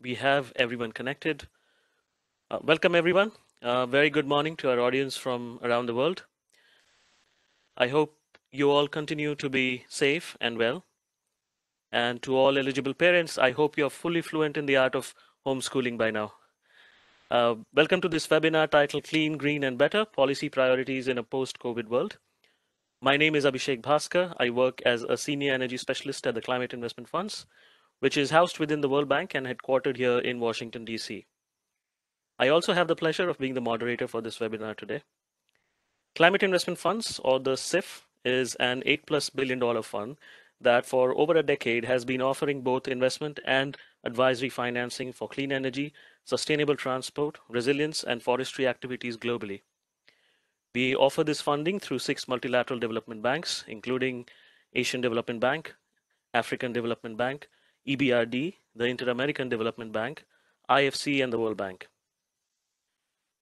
we have everyone connected. Welcome, everyone. Very good morning to our audience from around the world. I hope you all continue to be safe and well. And to all eligible parents, I hope you're fully fluent in the art of homeschooling by now. Welcome to this webinar titled Clean, Green, and Better Policy Priorities in a Post-COVID World. My name is Abhishek Bhaskar. I work as a senior energy specialist at the Climate Investment Funds, which is housed within the World Bank and headquartered here in Washington, D.C. I also have the pleasure of being the moderator for this webinar today. Climate Investment Funds, or the CIF, is an $8+ billion fund that for over a decade has been offering both investment and advisory financing for clean energy, sustainable transport, resilience, and forestry activities globally. We offer this funding through 6 multilateral development banks, including Asian Development Bank, African Development Bank, EBRD, the Inter-American Development Bank, IFC, and the World Bank.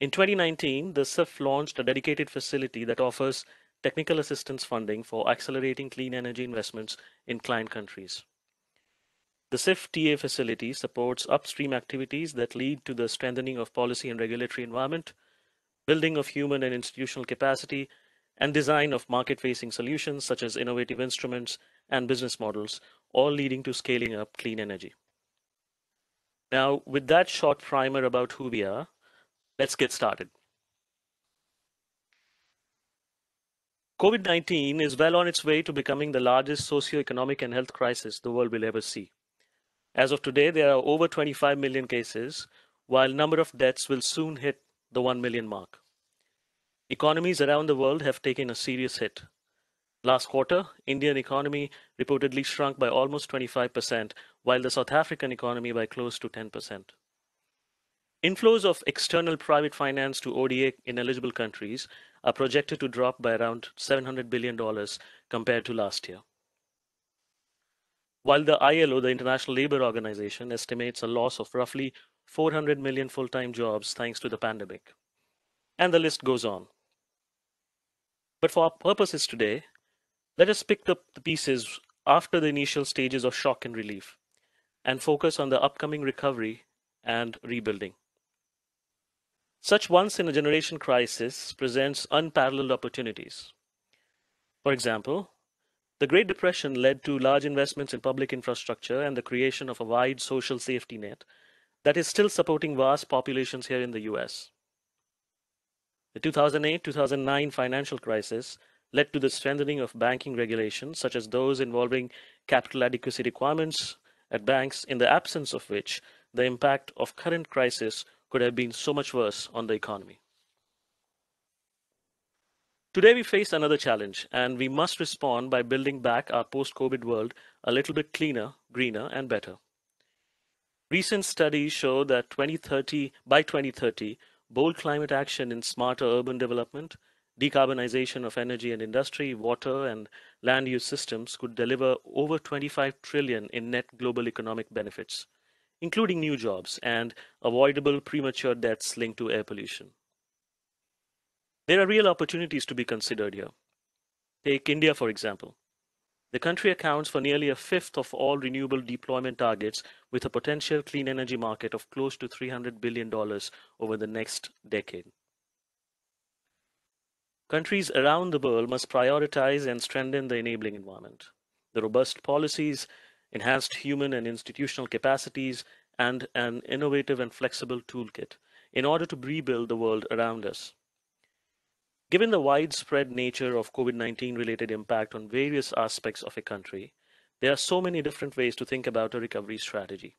In 2019, the CIF launched a dedicated facility that offers technical assistance funding for accelerating clean energy investments in client countries. The CIF TA facility supports upstream activities that lead to the strengthening of policy and regulatory environment, building of human and institutional capacity, and design of market-facing solutions such as innovative instruments and business models, all leading to scaling up clean energy. Now, with that short primer about who we are, let's get started. COVID-19 is well on its way to becoming the largest socioeconomic and health crisis the world will ever see. As of today, there are over 25 million cases, while number of deaths will soon hit the 1 million mark. Economies around the world have taken a serious hit. Last quarter, Indian economy reportedly shrunk by almost 25%, while the South African economy by close to 10%. Inflows of external private finance to ODA ineligible countries are projected to drop by around $700 billion compared to last year. While the ILO, the International Labour Organization, estimates a loss of roughly 400 million full-time jobs thanks to the pandemic. And the list goes on. But for our purposes today, let us pick up the pieces after the initial stages of shock and relief and focus on the upcoming recovery and rebuilding. Such once-in-a-generation crisis presents unparalleled opportunities. For example, the Great Depression led to large investments in public infrastructure and the creation of a wide social safety net that is still supporting vast populations here in the US. The 2008-2009 financial crisis led to the strengthening of banking regulations, such as those involving capital adequacy requirements at banks, in the absence of which the impact of current crisis could have been so much worse on the economy. Today we face another challenge, and we must respond by building back our post-COVID world a little bit cleaner, greener, and better. Recent studies show that by 2030, bold climate action in smarter urban development, decarbonization of energy and industry, water, and land use systems could deliver over 25 trillion in net global economic benefits, including new jobs and avoidable premature deaths linked to air pollution. There are real opportunities to be considered here. Take India, for example. The country accounts for nearly a fifth of all renewable deployment targets, with a potential clean energy market of close to $300 billion over the next decade. Countries around the world must prioritize and strengthen the enabling environment. The robust policies, enhanced human and institutional capacities, and an innovative and flexible toolkit in order to rebuild the world around us. Given the widespread nature of COVID-19 related impact on various aspects of a country, there are so many different ways to think about a recovery strategy.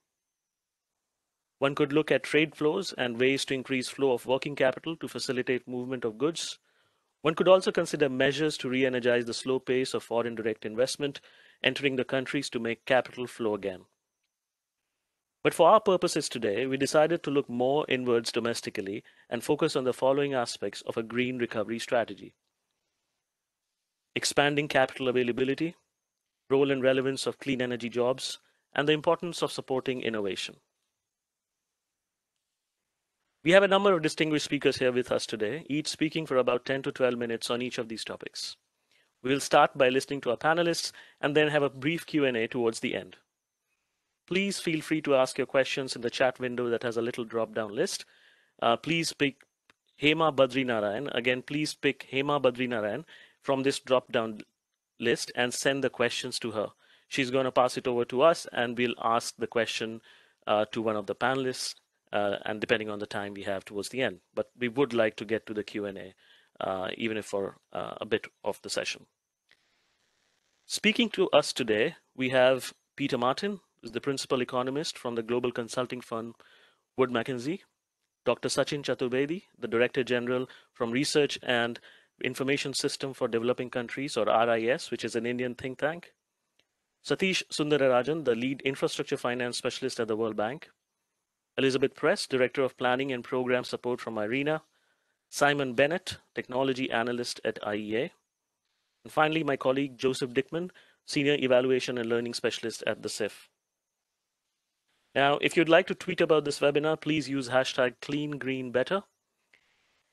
One could look at trade flows and ways to increase flow of working capital to facilitate movement of goods. One could also consider measures to re-energize the slow pace of foreign direct investment entering the countries to make capital flow again. But for our purposes today, we decided to look more inwards domestically and focus on the following aspects of a green recovery strategy: expanding capital availability, role and relevance of clean energy jobs, and the importance of supporting innovation. We have a number of distinguished speakers here with us today, each speaking for about 10 to 12 minutes on each of these topics. We will start by listening to our panelists and then have a brief Q&A towards the end. please feel free to ask your questions in the chat window that has a little drop-down list. Please pick Hema Badrinarayan. Again, please pick Hema Badrinarayan from this drop-down list and send the questions to her. She's going to pass it over to us, and we'll ask the question to one of the panelists, and depending on the time we have towards the end. But we would like to get to the Q&A, even if for a bit of the session. Speaking to us today, we have Peter Martin, who's the principal economist from the global consulting firm Wood Mackenzie, Dr. Sachin Chaturvedi, the Director General from Research and Information System for Developing Countries, or RIS, which is an Indian think tank, Satish Sundararajan, the lead infrastructure finance specialist at the World Bank, Elizabeth Press, Director of Planning and Program Support from IRENA, Simon Bennett, Technology Analyst at IEA, and finally, my colleague Joseph Dickman, Senior Evaluation and Learning Specialist at the CIF. Now, if you'd like to tweet about this webinar, please use hashtag #CleanGreenBetter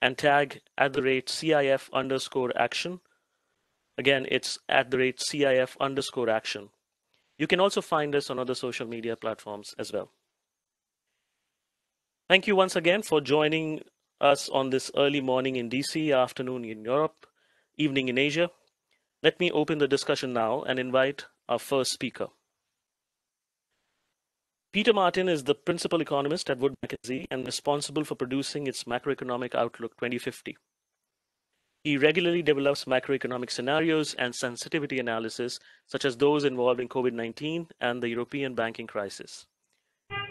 and tag @CIF_action. Again, it's @CIF_action. You can also find us on other social media platforms as well. Thank you once again for joining us on this early morning in DC, afternoon in Europe, evening in Asia. Let me open the discussion now and invite our first speaker. Peter Martin is the principal economist at Wood Mackenzie and responsible for producing its Macroeconomic Outlook 2050. He regularly develops macroeconomic scenarios and sensitivity analysis, such as those involving COVID-19 and the European banking crisis.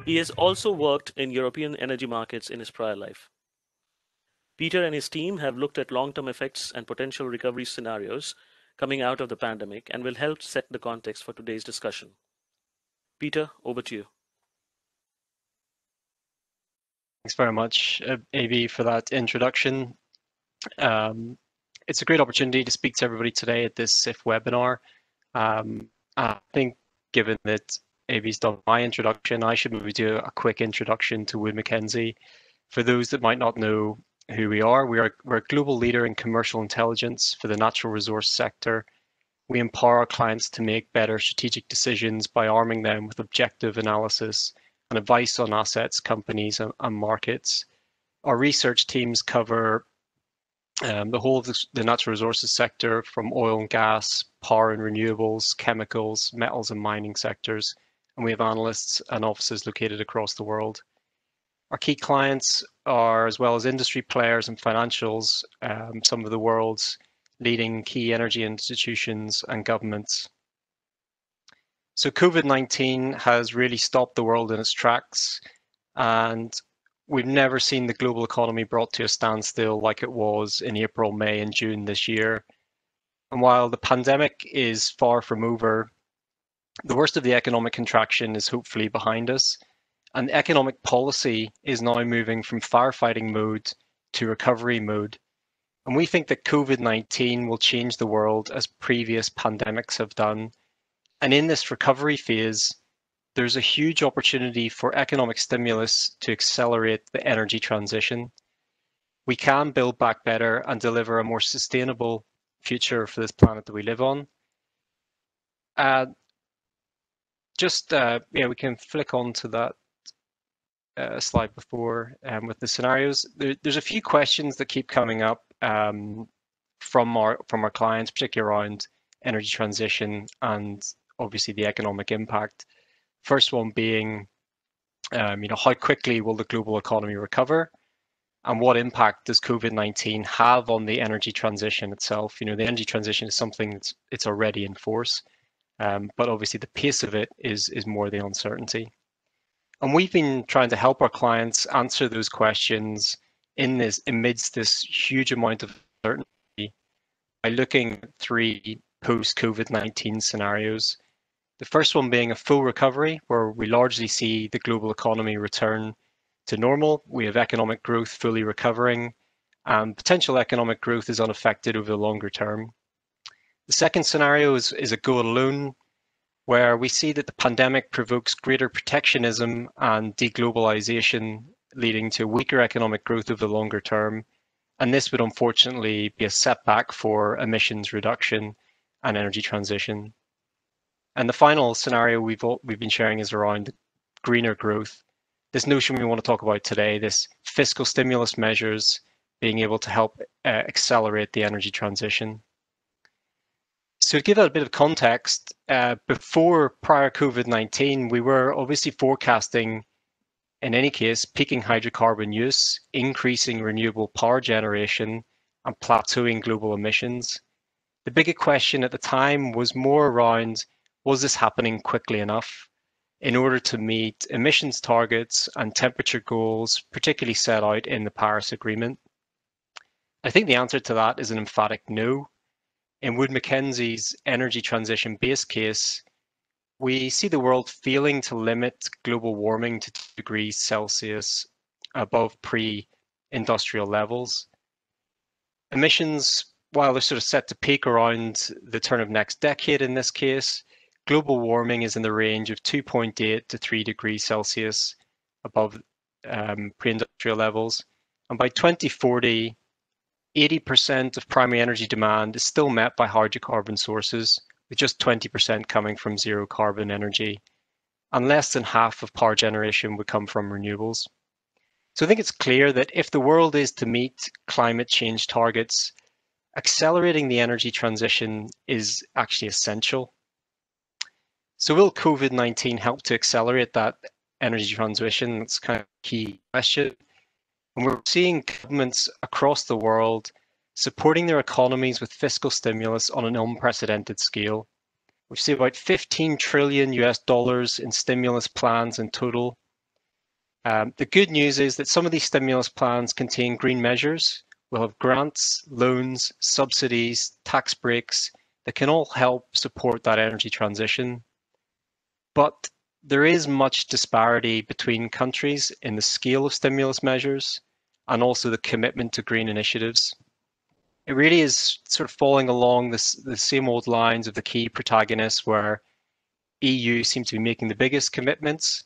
He has also worked in European energy markets in his prior life. Peter and his team have looked at long-term effects and potential recovery scenarios coming out of the pandemic and will help set the context for today's discussion. Peter, over to you. Thanks very much, AB, for that introduction. It's a great opportunity to speak to everybody today at this CIF webinar. I think given that AB's done my introduction, I should maybe do a quick introduction to Wood Mackenzie. For those that might not know who we are, we're a global leader in commercial intelligence for the natural resource sector. We empower our clients to make better strategic decisions by arming them with objective analysis and advice on assets, companies, and markets. Our research teams cover the whole of the natural resources sector, from oil and gas, power and renewables, chemicals, metals and mining sectors, and we have analysts and offices located across the world. Our key clients are, as well as industry players and financials, some of the world's leading key energy institutions and governments. So COVID-19 has really stopped the world in its tracks, and we've never seen the global economy brought to a standstill like it was in April, May, and June this year. And while the pandemic is far from over, the worst of the economic contraction is hopefully behind us, and economic policy is now moving from firefighting mode to recovery mode. And we think that COVID-19 will change the world as previous pandemics have done. And in this recovery phase, there's a huge opportunity for economic stimulus to accelerate the energy transition. We can build back better and deliver a more sustainable future for this planet that we live on. We can flick on to that slide before with the scenarios. There's a few questions that keep coming up from our clients, particularly around energy transition and obviously the economic impact. First one being, how quickly will the global economy recover, and what impact does COVID-19 have on the energy transition itself? The energy transition is something it's already in force, but obviously the pace of it is more the uncertainty. And we've been trying to help our clients answer those questions amidst this huge amount of uncertainty by looking at 3 post-COVID-19 scenarios. The first one being a full recovery, where we largely see the global economy return to normal. We have economic growth fully recovering, and potential economic growth is unaffected over the longer term. The second scenario is a go it alone, where we see that the pandemic provokes greater protectionism and deglobalization, leading to weaker economic growth over the longer term. And this would unfortunately be a setback for emissions reduction and energy transition. And the final scenario we've been sharing is around greener growth. This notion we want to talk about today, this fiscal stimulus measures being able to help accelerate the energy transition. So to give that a bit of context, before prior COVID-19, we were obviously forecasting, in any case, peaking hydrocarbon use, increasing renewable power generation, and plateauing global emissions. The bigger question at the time was more around, was this happening quickly enough in order to meet emissions targets and temperature goals, particularly set out in the Paris Agreement? I think the answer to that is an emphatic no. In Wood Mackenzie's energy transition base case, we see the world failing to limit global warming to 2 degrees Celsius above pre-industrial levels. Emissions, while they're sort of set to peak around the turn of next decade in this case, global warming is in the range of 2.8 to 3 degrees Celsius above pre-industrial levels. And by 2040, 80% of primary energy demand is still met by hydrocarbon sources, with just 20% coming from zero carbon energy, and less than half of power generation would come from renewables. So I think it's clear that if the world is to meet climate change targets, accelerating the energy transition is actually essential. So will COVID-19 help to accelerate that energy transition? That's kind of a key question. And we're seeing governments across the world supporting their economies with fiscal stimulus on an unprecedented scale. We see about 15 trillion US dollars in stimulus plans in total. The good news is that some of these stimulus plans contain green measures. We'll have grants, loans, subsidies, tax breaks that can all help support that energy transition. But there is much disparity between countries in the scale of stimulus measures and also the commitment to green initiatives. It really is sort of falling along the same old lines of the key protagonists, where EU seems to be making the biggest commitments,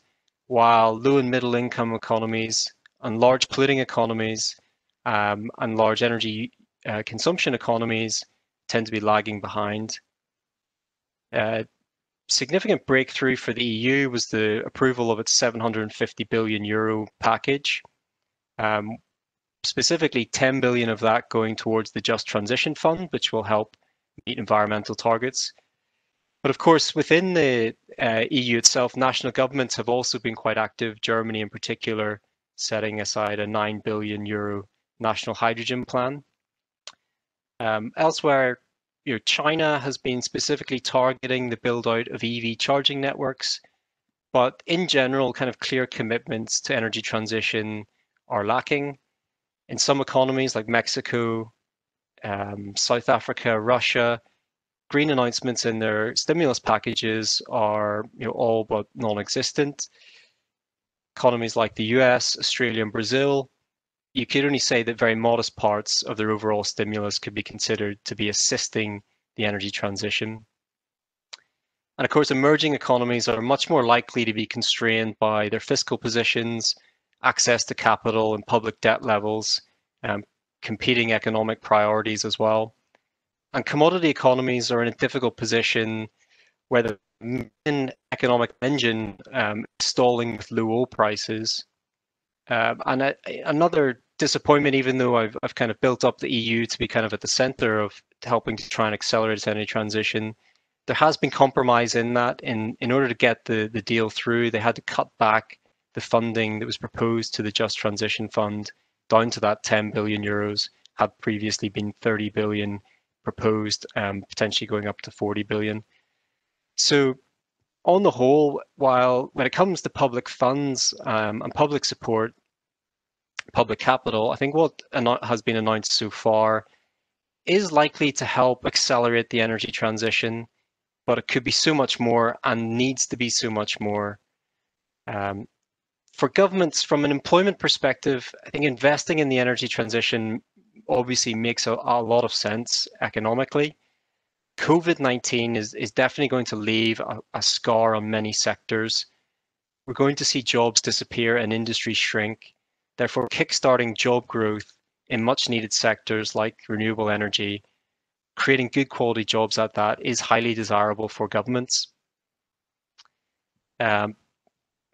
while low and middle income economies and large polluting economies and large energy consumption economies tend to be lagging behind. Significant breakthrough for the EU was the approval of its 750 billion euro package. Specifically 10 billion of that going towards the Just Transition Fund, which will help meet environmental targets. But of course, within the EU itself, national governments have also been quite active, Germany in particular, setting aside a 9 billion euro national hydrogen plan. Elsewhere, China has been specifically targeting the build out of EV charging networks, but in general, kind of clear commitments to energy transition are lacking. In some economies like Mexico, South Africa, Russia, green announcements in their stimulus packages are all but non-existent. Economies like the US, Australia, and Brazil, you could only say that very modest parts of their overall stimulus could be considered to be assisting the energy transition. And of course, emerging economies are much more likely to be constrained by their fiscal positions, access to capital and public debt levels, competing economic priorities as well. And commodity economies are in a difficult position where the main economic engine is stalling with low oil prices. And another disappointment, even though I've kind of built up the EU to be kind of at the center of helping to try and accelerate its energy transition, there has been compromise in that. In order to get the deal through, they had to cut back the funding that was proposed to the Just Transition Fund down to that 10 billion euros, had previously been 30 billion proposed, potentially going up to 40 billion. So on the whole, while when it comes to public funds and public support, public capital, I think what has been announced so far is likely to help accelerate the energy transition, but it could be so much more and needs to be so much more. For governments, from an employment perspective, I think investing in the energy transition obviously makes a lot of sense economically. COVID-19 is definitely going to leave a scar on many sectors. We're going to see jobs disappear and industries shrink. Therefore, kickstarting job growth in much needed sectors like renewable energy, creating good quality jobs at that is highly desirable for governments.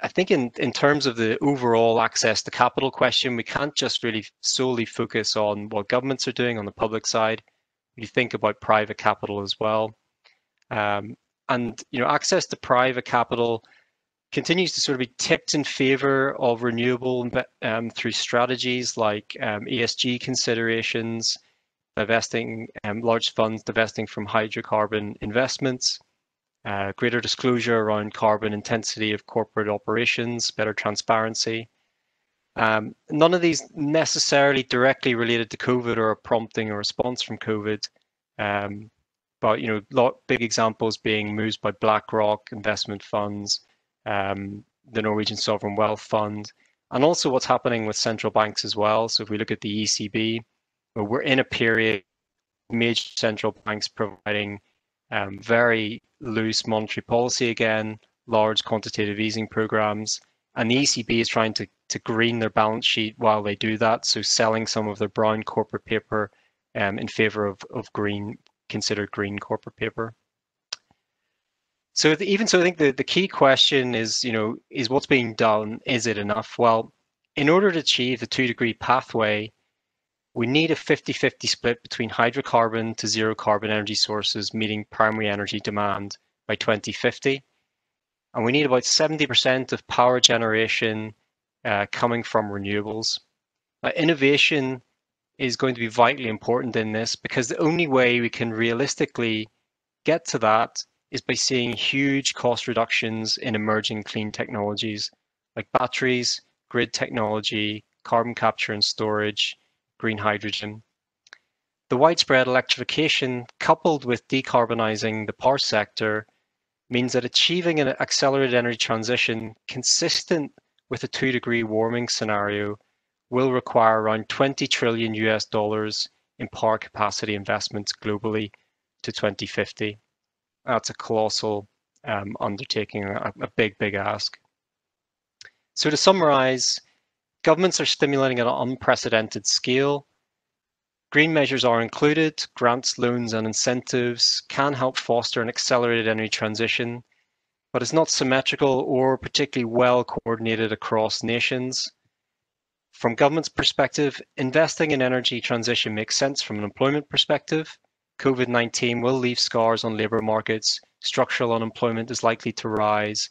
I think in terms of the overall access to capital question, we can't just really solely focus on what governments are doing on the public side. You think about private capital as well. And access to private capital continues to sort of be tipped in favor of renewable through strategies like ESG considerations, divesting large funds divesting from hydrocarbon investments, greater disclosure around carbon intensity of corporate operations, better transparency. None of these necessarily directly related to COVID or a prompting or response from COVID. But big examples being moves by BlackRock investment funds, the Norwegian Sovereign Wealth Fund, and also what's happening with central banks as well. So if we look at the ECB, we're in a period major central banks providing very loose monetary policy again, large quantitative easing programs, and the ECB is trying to green their balance sheet while they do that, so selling some of their brown corporate paper in favor of green, considered green corporate paper. So even so, I think the key question is, is what's being done, is it enough? Well, in order to achieve the 2-degree pathway, we need a 50-50 split between hydrocarbon to zero carbon energy sources meeting primary energy demand by 2050. And we need about 70% of power generation coming from renewables. Innovation is going to be vitally important in this, because the only way we can realistically get to that is by seeing huge cost reductions in emerging clean technologies like batteries, grid technology, carbon capture and storage, green hydrogen. The widespread electrification, coupled with decarbonizing the power sector, means that achieving an accelerated energy transition consistent with a 2-degree warming scenario will require around $20 trillion in power capacity investments globally to 2050. That's a colossal undertaking, a big ask. So to summarize, governments are stimulating at an unprecedented scale. Green measures are included. Grants, loans, and incentives can help foster an accelerated energy transition, but it's not symmetrical or particularly well coordinated across nations. From government's perspective, investing in energy transition makes sense from an employment perspective. COVID-19 will leave scars on labour markets. Structural unemployment is likely to rise.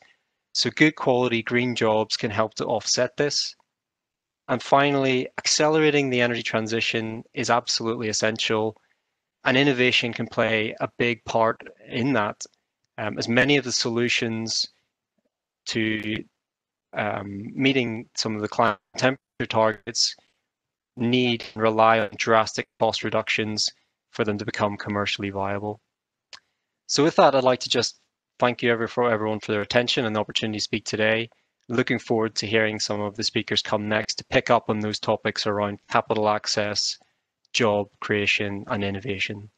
So good quality green jobs can help to offset this. And finally, accelerating the energy transition is absolutely essential, and innovation can play a big part in that, as many of the solutions to meeting some of the climate temperature targets need and rely on drastic cost reductions for them to become commercially viable. So with that, I'd like to just thank you everyone for their attention and the opportunity to speak today. Looking forward to hearing some of the speakers come next to pick up on those topics around capital access, job creation, and innovation.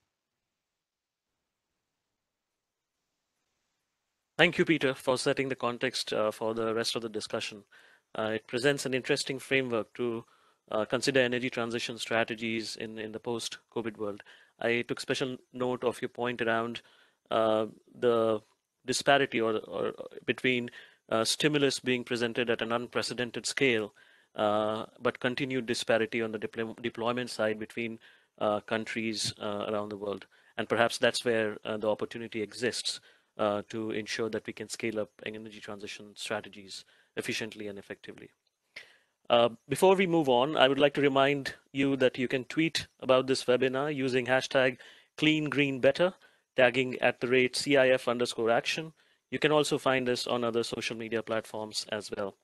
Thank you, Peter, for setting the context for the rest of the discussion. It presents an interesting framework to consider energy transition strategies in the post-COVID world. I took special note of your point around the disparity or between stimulus being presented at an unprecedented scale, but continued disparity on the deployment side between countries around the world. And perhaps that's where the opportunity exists to ensure that we can scale up energy transition strategies efficiently and effectively. Before we move on, I would like to remind you that you can tweet about this webinar using hashtag #CleanGreenBetter, tagging @CIF_action. You can also find us on other social media platforms as well.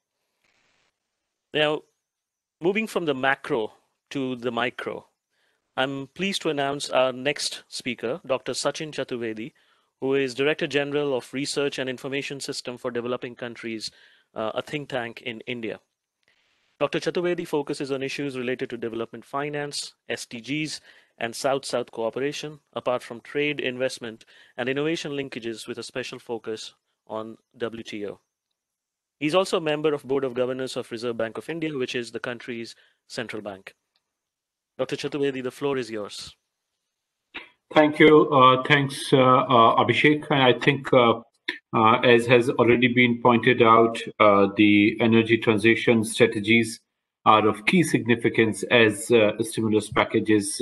Now, moving from the macro to the micro, I'm pleased to announce our next speaker, Dr. Sachin Chaturvedi, who is Director General of Research and Information System for Developing Countries, a think tank in India. Dr. Chaturvedi focuses on issues related to development finance, SDGs, and South-South cooperation, apart from trade, investment, and innovation linkages with a special focus on WTO. He's also a member of Board of Governors of Reserve Bank of India, which is the country's central bank. Dr. Chaturvedi, the floor is yours. Thank you. Thanks, Abhishek. And I think As has already been pointed out, the energy transition strategies are of key significance as stimulus packages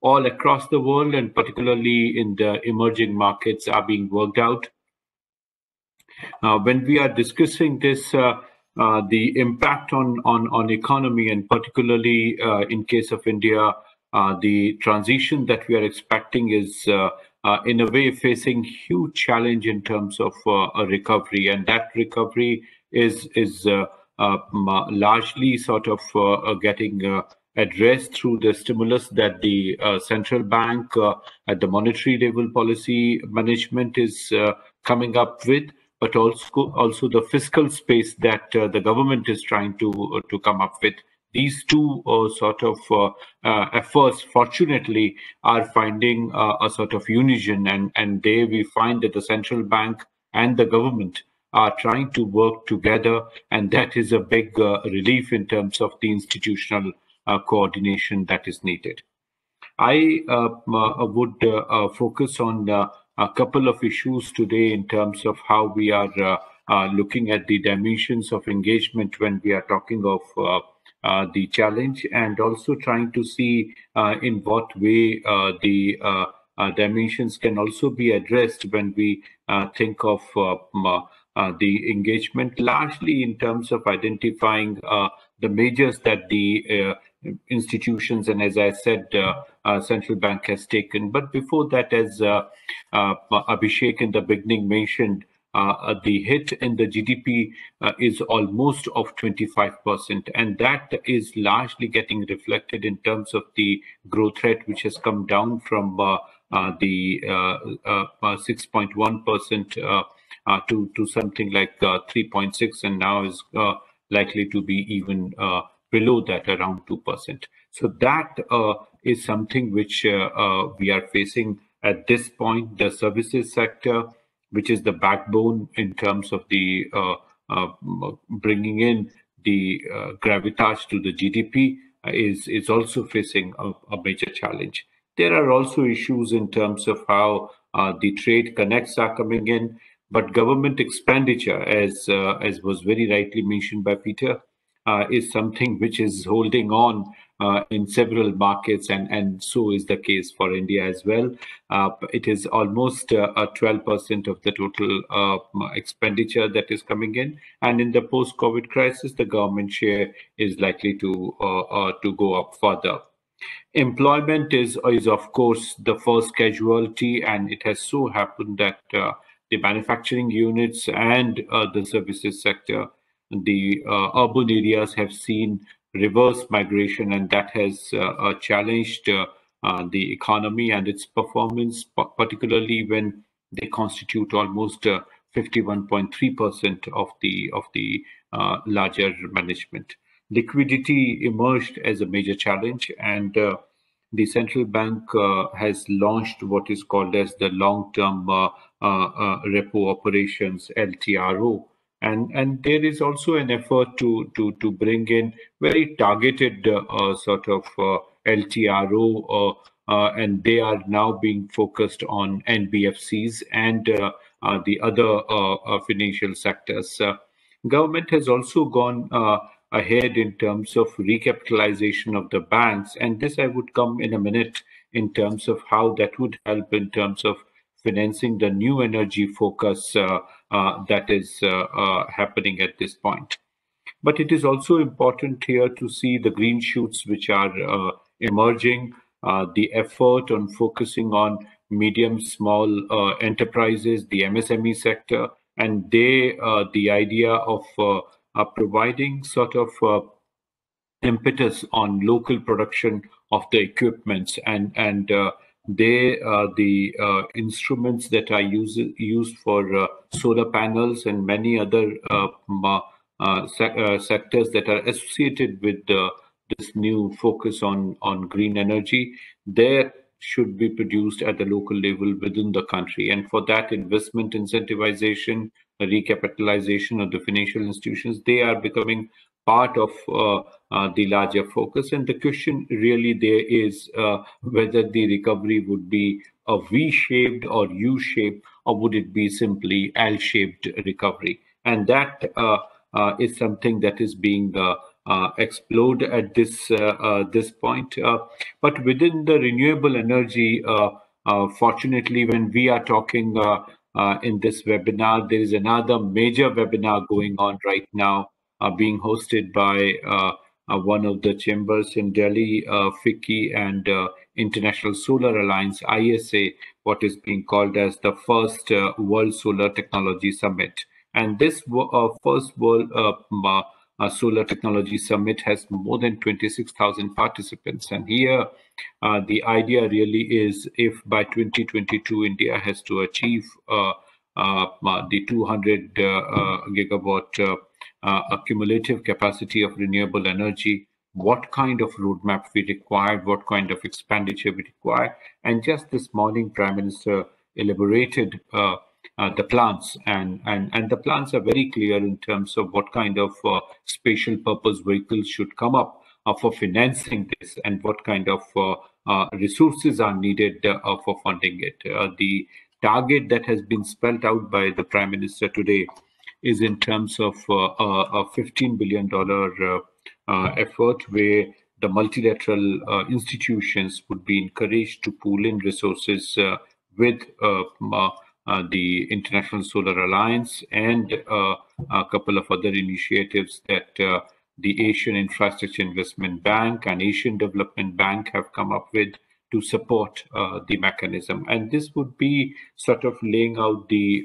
all across the world and particularly in the emerging markets are being worked out. When we are discussing this, the impact on economy and particularly in case of India, the transition that we are expecting is in a way facing huge challenge in terms of a recovery, and that recovery is largely sort of getting addressed through the stimulus that the central bank at the monetary level policy management is coming up with, but also the fiscal space that the government is trying to come up with. These two sort of efforts, fortunately, are finding a sort of unison, and there we find that the central bank and the government are trying to work together, and that is a big relief in terms of the institutional coordination that is needed. I would focus on a couple of issues today in terms of how we are looking at the dimensions of engagement when we are talking of the challenge, and also trying to see in what way the dimensions can also be addressed when we think of the engagement, largely in terms of identifying the measures that the institutions and, as I said, central bank has taken. But before that, as Abhishek in the beginning mentioned, the hit in the GDP is almost of 25%, and that is largely getting reflected in terms of the growth rate, which has come down from the 6.1% to something like 3.6, and now is likely to be even below that, around 2%. So that is something which we are facing at this point. The services sector, which is the backbone in terms of the bringing in the gravitas to the GDP, is also facing a major challenge. There are also issues in terms of how the trade connects are coming in, but government expenditure, as was very rightly mentioned by Peter, is something which is holding on in several markets, and so is the case for India as well. It is almost 12% of the total expenditure that is coming in, and in the post-COVID crisis, the government share is likely to go up further. Employment is of course the first casualty, and it has so happened that the manufacturing units and the services sector, the urban areas have seen reverse migration, and that has challenged the economy and its performance, particularly when they constitute almost 51.3% of the larger management. Liquidity emerged as a major challenge, and the central bank has launched what is called as the long-term repo operations, LTRO, and there is also an effort to bring in very targeted sort of LTRO, and they are now being focused on NBFCs and the other financial sectors. Government has also gone ahead in terms of recapitalization of the banks, and this I would come in a minute in terms of how that would help in terms of financing the new energy focus that is happening at this point. But it is also important here to see the green shoots which are emerging, the effort on focusing on medium, small enterprises, the MSME sector, and the idea of providing sort of impetus on local production of the equipments, and the instruments that are used for solar panels and many other sectors that are associated with this new focus on green energy, there should be produced at the local level within the country. And for that, investment incentivization, recapitalization of the financial institutions, they are becoming part of the larger focus. And the question really there is whether the recovery would be a V-shaped or U-shaped, or would it be simply L-shaped recovery? And that is something that is being explored at this point. But within the renewable energy, fortunately, when we are talking in this webinar, there is another major webinar going on right now, being hosted by one of the chambers in Delhi, FICCI, and International Solar Alliance, ISA, what is being called as the first World Solar Technology Summit. And this first World Solar Technology Summit has more than 26,000 participants. And here, the idea really is, if by 2022 India has to achieve the 200 gigawatt cumulative capacity of renewable energy, what kind of roadmap we require, what kind of expenditure we require. And just this morning, Prime Minister elaborated the plans, and the plans are very clear in terms of what kind of special purpose vehicles should come up for financing this, and what kind of resources are needed for funding it. The target that has been spelled out by the Prime Minister today is in terms of a $15 billion effort, where the multilateral institutions would be encouraged to pool in resources with the International Solar Alliance and a couple of other initiatives that the Asian Infrastructure Investment Bank and Asian Development Bank have come up with to support the mechanism. And this would be sort of laying out the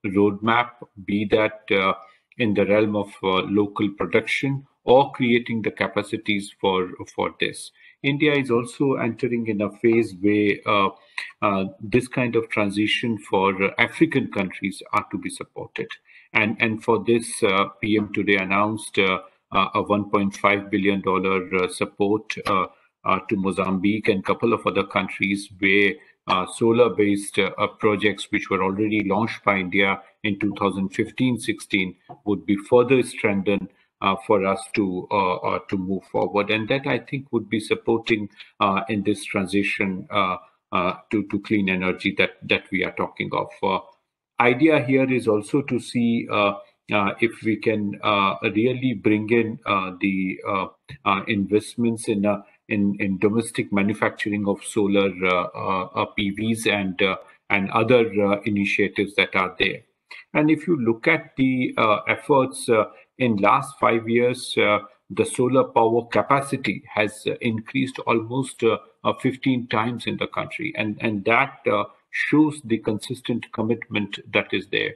roadmap, be that in the realm of local production or creating the capacities for this. India is also entering in a phase where this kind of transition for African countries are to be supported. And for this, PM today announced a $1.5 billion support to Mozambique and a couple of other countries where solar-based projects which were already launched by India in 2015-16 would be further strengthened for us to move forward. And that, I think, would be supporting in this transition to clean energy that we are talking of. Idea here is also to see if we can really bring in the investments in domestic manufacturing of solar PVs and other initiatives that are there. And if you look at the efforts in last 5 years, the solar power capacity has increased almost 15 times in the country, and that shows the consistent commitment that is there.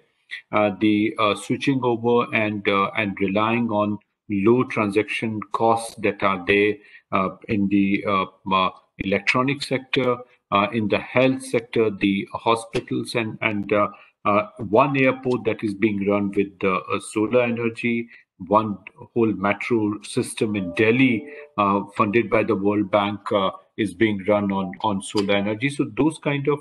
The switching over and relying on low transaction costs that are there in the electronic sector, in the health sector, the hospitals, and one airport that is being run with solar energy, one whole metro system in Delhi funded by the World Bank is being run on solar energy. So those kind of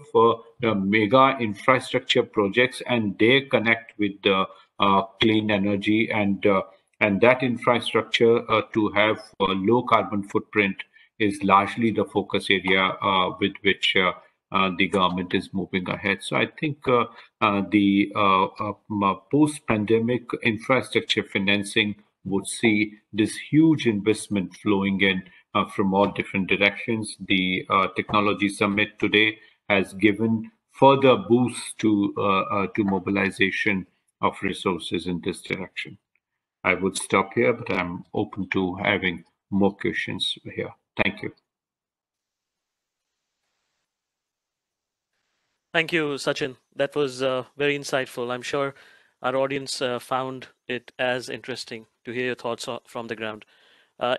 mega infrastructure projects, and they connect with the clean energy, and that infrastructure to have a low carbon footprint is largely the focus area with which the government is moving ahead. So I think the post-pandemic infrastructure financing would see this huge investment flowing in from all different directions. The Technology Summit today has given further boost to mobilization of resources in this direction. I would stop here, but I'm open to having more questions here. Thank you. Thank you, Sachin. That was very insightful. I'm sure our audience found it as interesting to hear your thoughts from the ground.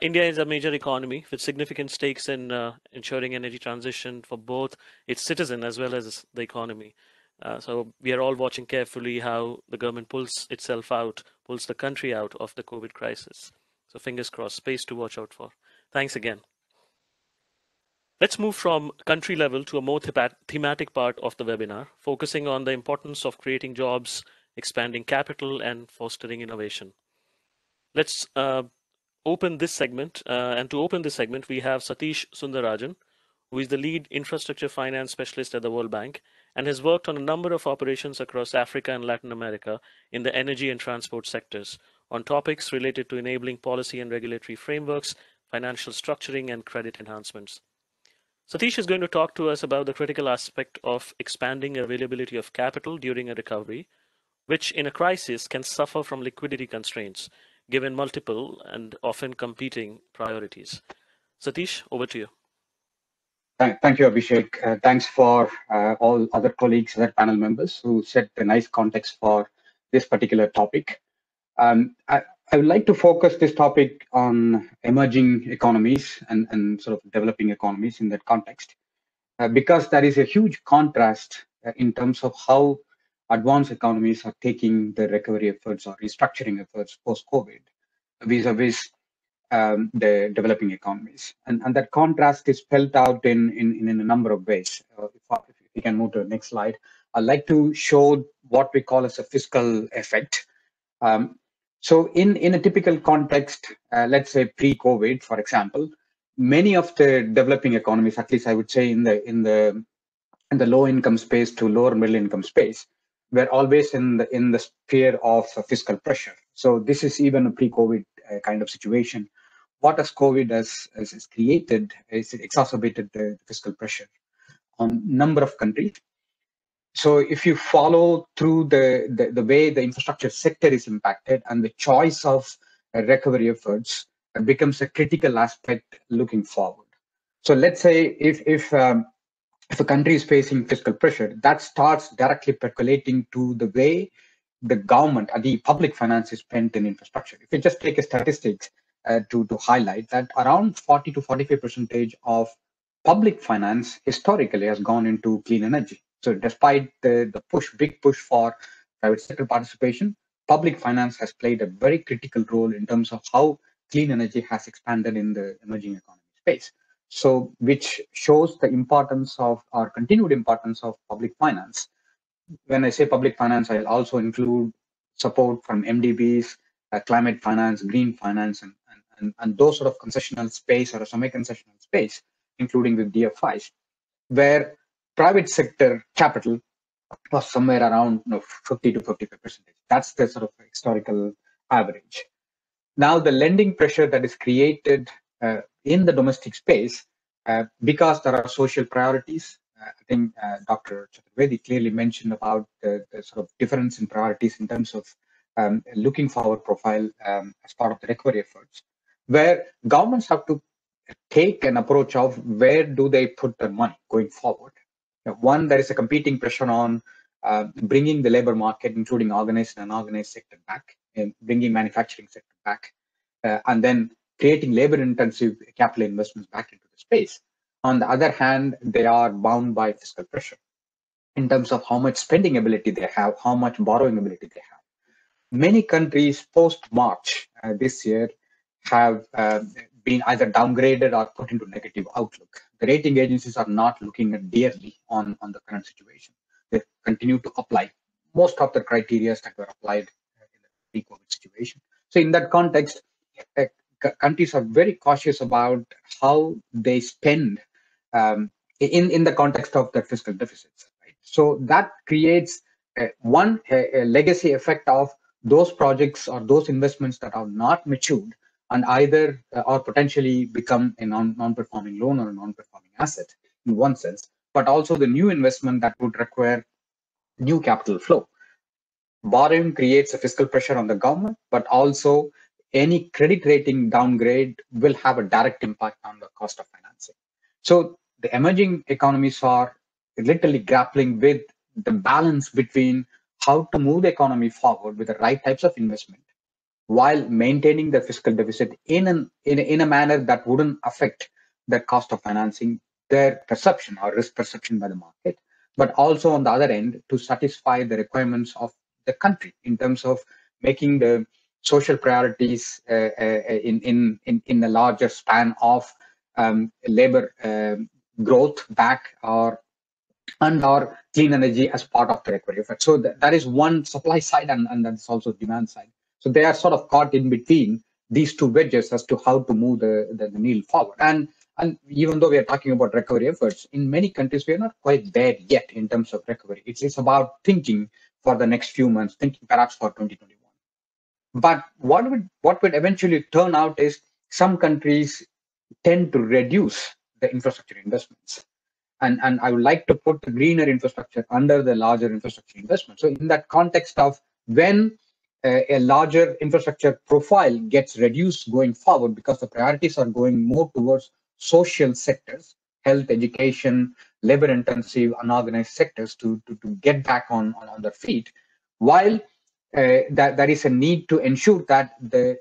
India is a major economy with significant stakes in ensuring energy transition for both its citizen as well as the economy. So we are all watching carefully how the government pulls the country out of the COVID crisis. So fingers crossed, space to watch out for. Thanks again. Let's move from country level to a more thematic part of the webinar, focusing on the importance of creating jobs, expanding capital, and fostering innovation. Let's open this segment. And to open this segment, we have Satish Sundarajan, who is the lead infrastructure finance specialist at the World Bank and has worked on a number of operations across Africa and Latin America in the energy and transport sectors on topics related to enabling policy and regulatory frameworks, financial structuring, and credit enhancements. Satish is going to talk to us about the critical aspect of expanding availability of capital during a recovery, which in a crisis can suffer from liquidity constraints given multiple and often competing priorities. Satish, over to you. Thank you, Abhishek. Thanks for all other colleagues, other panel members who set the nice context for this particular topic. I would like to focus this topic on emerging economies and sort of developing economies in that context, because there is a huge contrast in terms of how advanced economies are taking the recovery efforts or restructuring efforts post-COVID vis-a-vis the developing economies. And that contrast is spelled out in a number of ways. If we can move to the next slide, I'd like to show what we call as a fiscal effect. So in a typical context, let's say pre-COVID, for example, many of the developing economies, at least I would say in the low income space to lower middle income space, were always in the sphere of fiscal pressure. So this is even a pre-COVID kind of situation. What has COVID has created is it exacerbated the fiscal pressure on number of countries. So if you follow through the way the infrastructure sector is impacted and the choice of recovery efforts becomes a critical aspect looking forward. So let's say if a country is facing fiscal pressure, that starts directly percolating to the way the government and the public finance is spent in infrastructure. If you just take a statistics to highlight that around 40 to 45% of public finance historically has gone into clean energy. So despite the big push for private sector participation, public finance has played a very critical role in terms of how clean energy has expanded in the emerging economy space. So which shows the importance of or continued importance of public finance. When I say public finance, I'll also include support from MDBs, climate finance, green finance, and those sort of concessional space or a semi-concessional space, including with DFIs, where private sector capital was somewhere around 50 to 55%. That's the sort of historical average. Now, the lending pressure that is created in the domestic space, because there are social priorities, I think Dr. Chaturvedi clearly mentioned about the sort of difference in priorities in terms of looking forward profile as part of the recovery efforts, where governments have to take an approach of where do they put their money going forward. One, there is a competing pressure on bringing the labor market, including organized and unorganized sector back, and bringing manufacturing sector back, and then creating labor-intensive capital investments back into the space. On the other hand, they are bound by fiscal pressure in terms of how much spending ability they have, how much borrowing ability they have. Many countries post-March this year have been either downgraded or put into negative outlook. The rating agencies are not looking at dearly on the current situation. They continue to apply most of the criteria that were applied in the pre-COVID situation. So in that context, countries are very cautious about how they spend in the context of their fiscal deficits. Right? So that creates a legacy effect of those projects or those investments that are not matured and either or potentially become a non-performing loan or a non-performing asset in one sense, but also the new investment that would require new capital flow. Borrowing creates a fiscal pressure on the government, but also any credit rating downgrade will have a direct impact on the cost of financing. So the emerging economies are literally grappling with the balance between how to move the economy forward with the right types of investment while maintaining the fiscal deficit in a manner that wouldn't affect the cost of financing, their perception or risk perception by the market, but also on the other end to satisfy the requirements of the country in terms of making the social priorities in the larger span of labor growth back or clean energy as part of the recovery effort. So that is one supply side and that's also demand side. So they are sort of caught in between these two wedges as to how to move the needle forward. And And even though we are talking about recovery efforts, in many countries, we are not quite there yet in terms of recovery. It's about thinking for the next few months, thinking perhaps for 2021. But what would eventually turn out is some countries tend to reduce the infrastructure investments. And I would like to put the greener infrastructure under the larger infrastructure investment. So in that context of when a larger infrastructure profile gets reduced going forward because the priorities are going more towards social sectors, health, education, labor-intensive, unorganized sectors to get back on their feet, while there is a need to ensure that the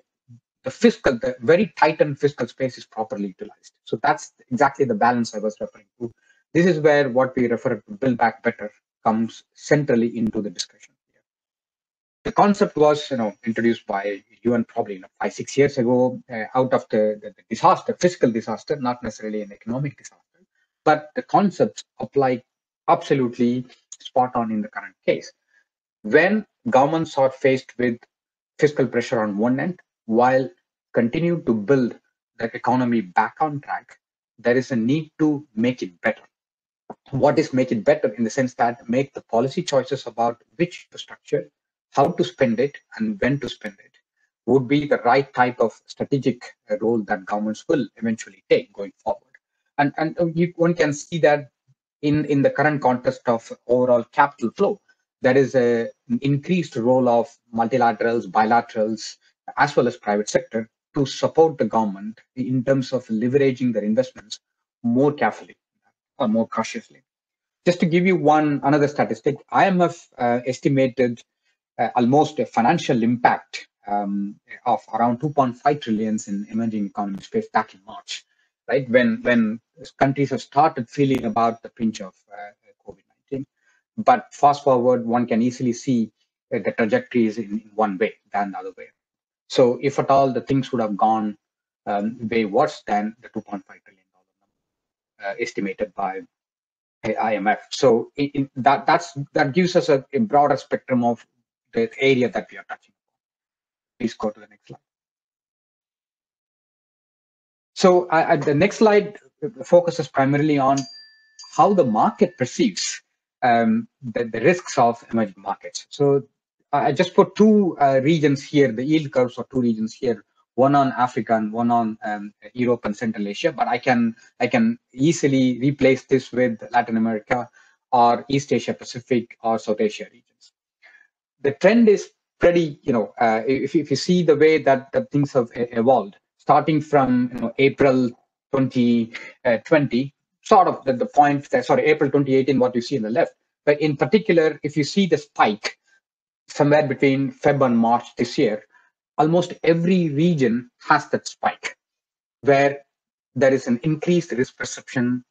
very tightened fiscal space is properly utilized. So that's exactly the balance I was referring to. This is where what we refer to Build Back Better comes centrally into the discussion. The concept was, introduced by UN probably 5-6 years ago, out of the disaster, fiscal disaster, not necessarily an economic disaster, but the concepts apply absolutely spot on in the current case. When governments are faced with fiscal pressure on one end, while continue to build the economy back on track, there is a need to make it better. What is make it better? In the sense that make the policy choices about which infrastructure, how to spend it, and when to spend it would be the right type of strategic role that governments will eventually take going forward. And one can see that in the current context of overall capital flow, there is an increased role of multilaterals, bilaterals, as well as private sector to support the government in terms of leveraging their investments more carefully or more cautiously. Just to give you another statistic, IMF estimated almost a financial impact of around 2.5 trillions in emerging economy space back in March, right? When countries have started feeling about the pinch of COVID-19. But fast forward, one can easily see the trajectory is in one way than the other way. So if at all the things would have gone way worse than the $2.5 trillion number estimated by IMF. So that gives us a broader spectrum of the area that we are touching. Please go to the next slide. So the next slide focuses primarily on how the market perceives the risks of emerging markets. So I just put two regions here, the yield curves for two regions here, one on Africa and one on Europe and Central Asia, but I can easily replace this with Latin America or East Asia Pacific or South Asia regions. The trend is pretty, if you see the way that things have evolved, starting from April 2020, sort of the point, April 2018, what you see on the left. But in particular, if you see the spike somewhere between Feb and March this year, almost every region has that spike where there is an increased risk perception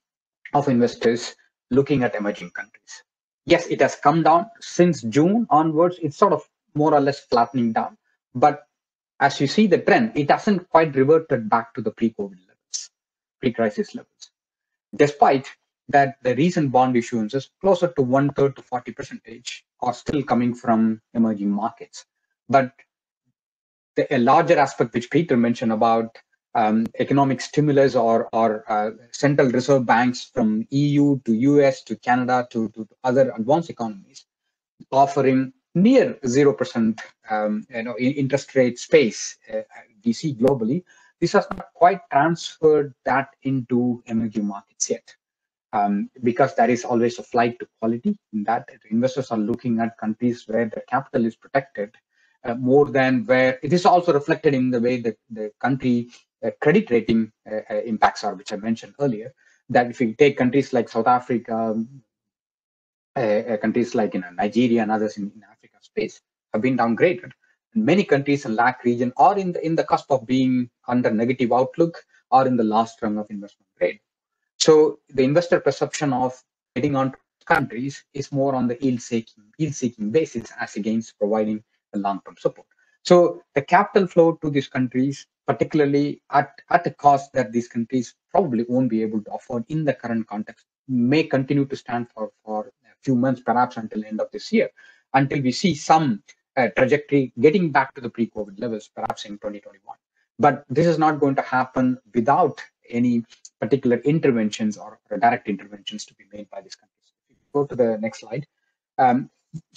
of investors looking at emerging countries. Yes, it has come down since June onwards. It's sort of more or less flattening down. But as you see the trend, it hasn't quite reverted back to the pre-COVID levels, pre-crisis levels. Despite that, the recent bond issuances, closer to 1/3 to 40%, are still coming from emerging markets. But a larger aspect which Peter mentioned about economic stimulus or central reserve banks from EU to US to Canada to other advanced economies offering near 0% interest rate space we see globally. This has not quite transferred that into emerging markets yet. Because there is always a flight to quality in that investors are looking at countries where the capital is protected more than where it is also reflected in the way that the country credit rating impacts are, which I mentioned earlier, that if you take countries like South Africa, countries like Nigeria and others in Africa space have been downgraded. Many countries in LAC region are in the cusp of being under negative outlook or in the last rung of investment grade. So the investor perception of getting on countries is more on the yield-seeking basis as against providing the long-term support. So the capital flow to these countries, particularly at a cost that these countries probably won't be able to afford in the current context, may continue to stand for a few months, perhaps until the end of this year, until we see some trajectory getting back to the pre-COVID levels, perhaps in 2021. But this is not going to happen without any particular interventions or direct interventions to be made by these countries. If you go to the next slide.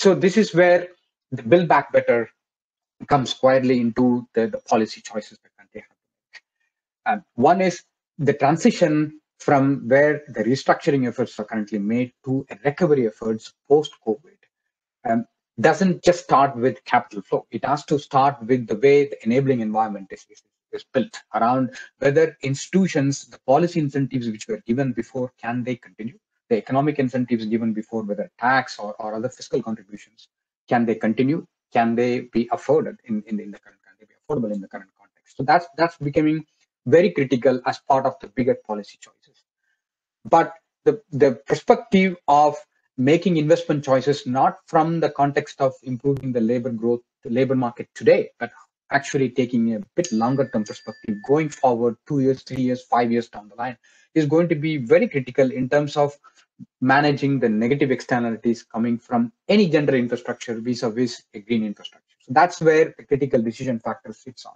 So this is where the Build Back Better comes squarely into the policy choices the country has to make. One is the transition from where the restructuring efforts are currently made to recovery efforts post-COVID. Doesn't just start with capital flow. It has to start with the way the enabling environment is built around whether institutions, the policy incentives which were given before, can they continue? The economic incentives given before, whether tax or other fiscal contributions, can they continue? Can they be afforded in the current country, be affordable in the current context? So that's becoming very critical as part of the bigger policy choices. But the perspective of making investment choices not from the context of improving the labor market today, but actually taking a bit longer term perspective, going forward 2 years, 3 years, 5 years down the line, is going to be very critical in terms of managing the negative externalities coming from any gender infrastructure vis-a-vis a green infrastructure. So that's where the critical decision factor sits on.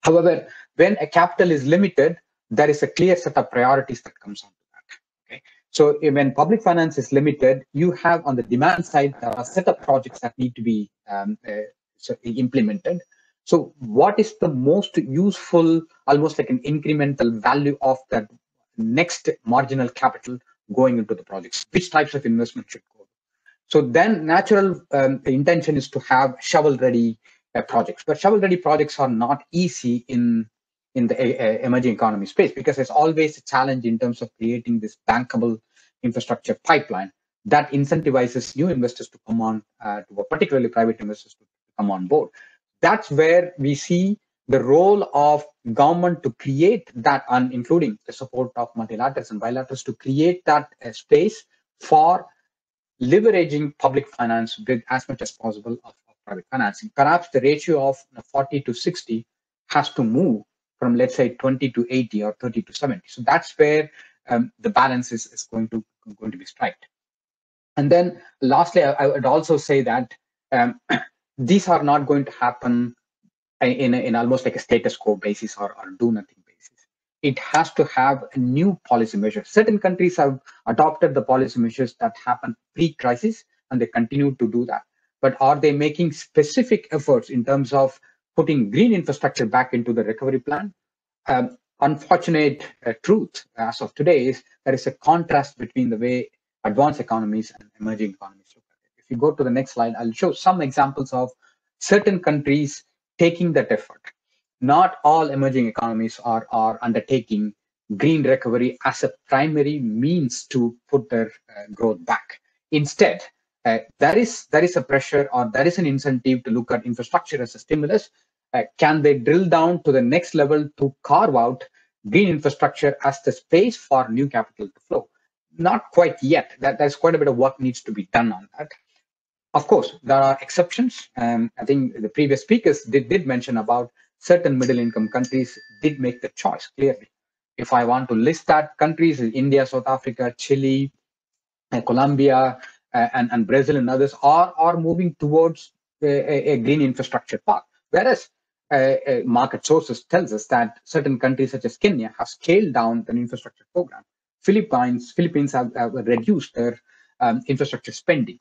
However, when a capital is limited, there is a clear set of priorities that comes onto that. Okay, so when public finance is limited, you have on the demand side a set of projects that need to be implemented. So what is the most useful, almost like an incremental value of that next marginal capital going into the projects? Which types of investment should go? So then natural intention is to have shovel-ready projects, but shovel-ready projects are not easy in the emerging economy space, because there's always a challenge in terms of creating this bankable infrastructure pipeline that incentivizes new investors to come on, particularly private investors to come on board. That's where we see the role of government to create that, and including the support of multilaterals and bilaterals to create that space for leveraging public finance with as much as possible of private financing. Perhaps the ratio of 40 to 60 has to move from, let's say, 20 to 80 or 30 to 70. So that's where the balance is going to be struck. And then lastly, I would also say that these are not going to happen in almost like a status quo basis or do nothing basis. It has to have a new policy measures. Certain countries have adopted the policy measures that happened pre-crisis, and they continue to do that. But are they making specific efforts in terms of putting green infrastructure back into the recovery plan? Unfortunate truth as of today is there is a contrast between the way advanced economies and emerging economies look at it. If you go to the next slide, I'll show some examples of certain countries taking that effort. Not all emerging economies are undertaking green recovery as a primary means to put their growth back. Instead, there is a pressure, or there is an incentive to look at infrastructure as a stimulus. Can they drill down to the next level to carve out green infrastructure as the space for new capital to flow? Not quite yet. There's quite a bit of work needs to be done on that. Of course, there are exceptions. I think the previous speakers did mention about certain middle-income countries did make the choice clearly. If I want to list that, countries, India, South Africa, Chile, Colombia, and Brazil and others are moving towards a green infrastructure path. Whereas market sources tells us that certain countries such as Kenya have scaled down an infrastructure program. Philippines have reduced their infrastructure spending.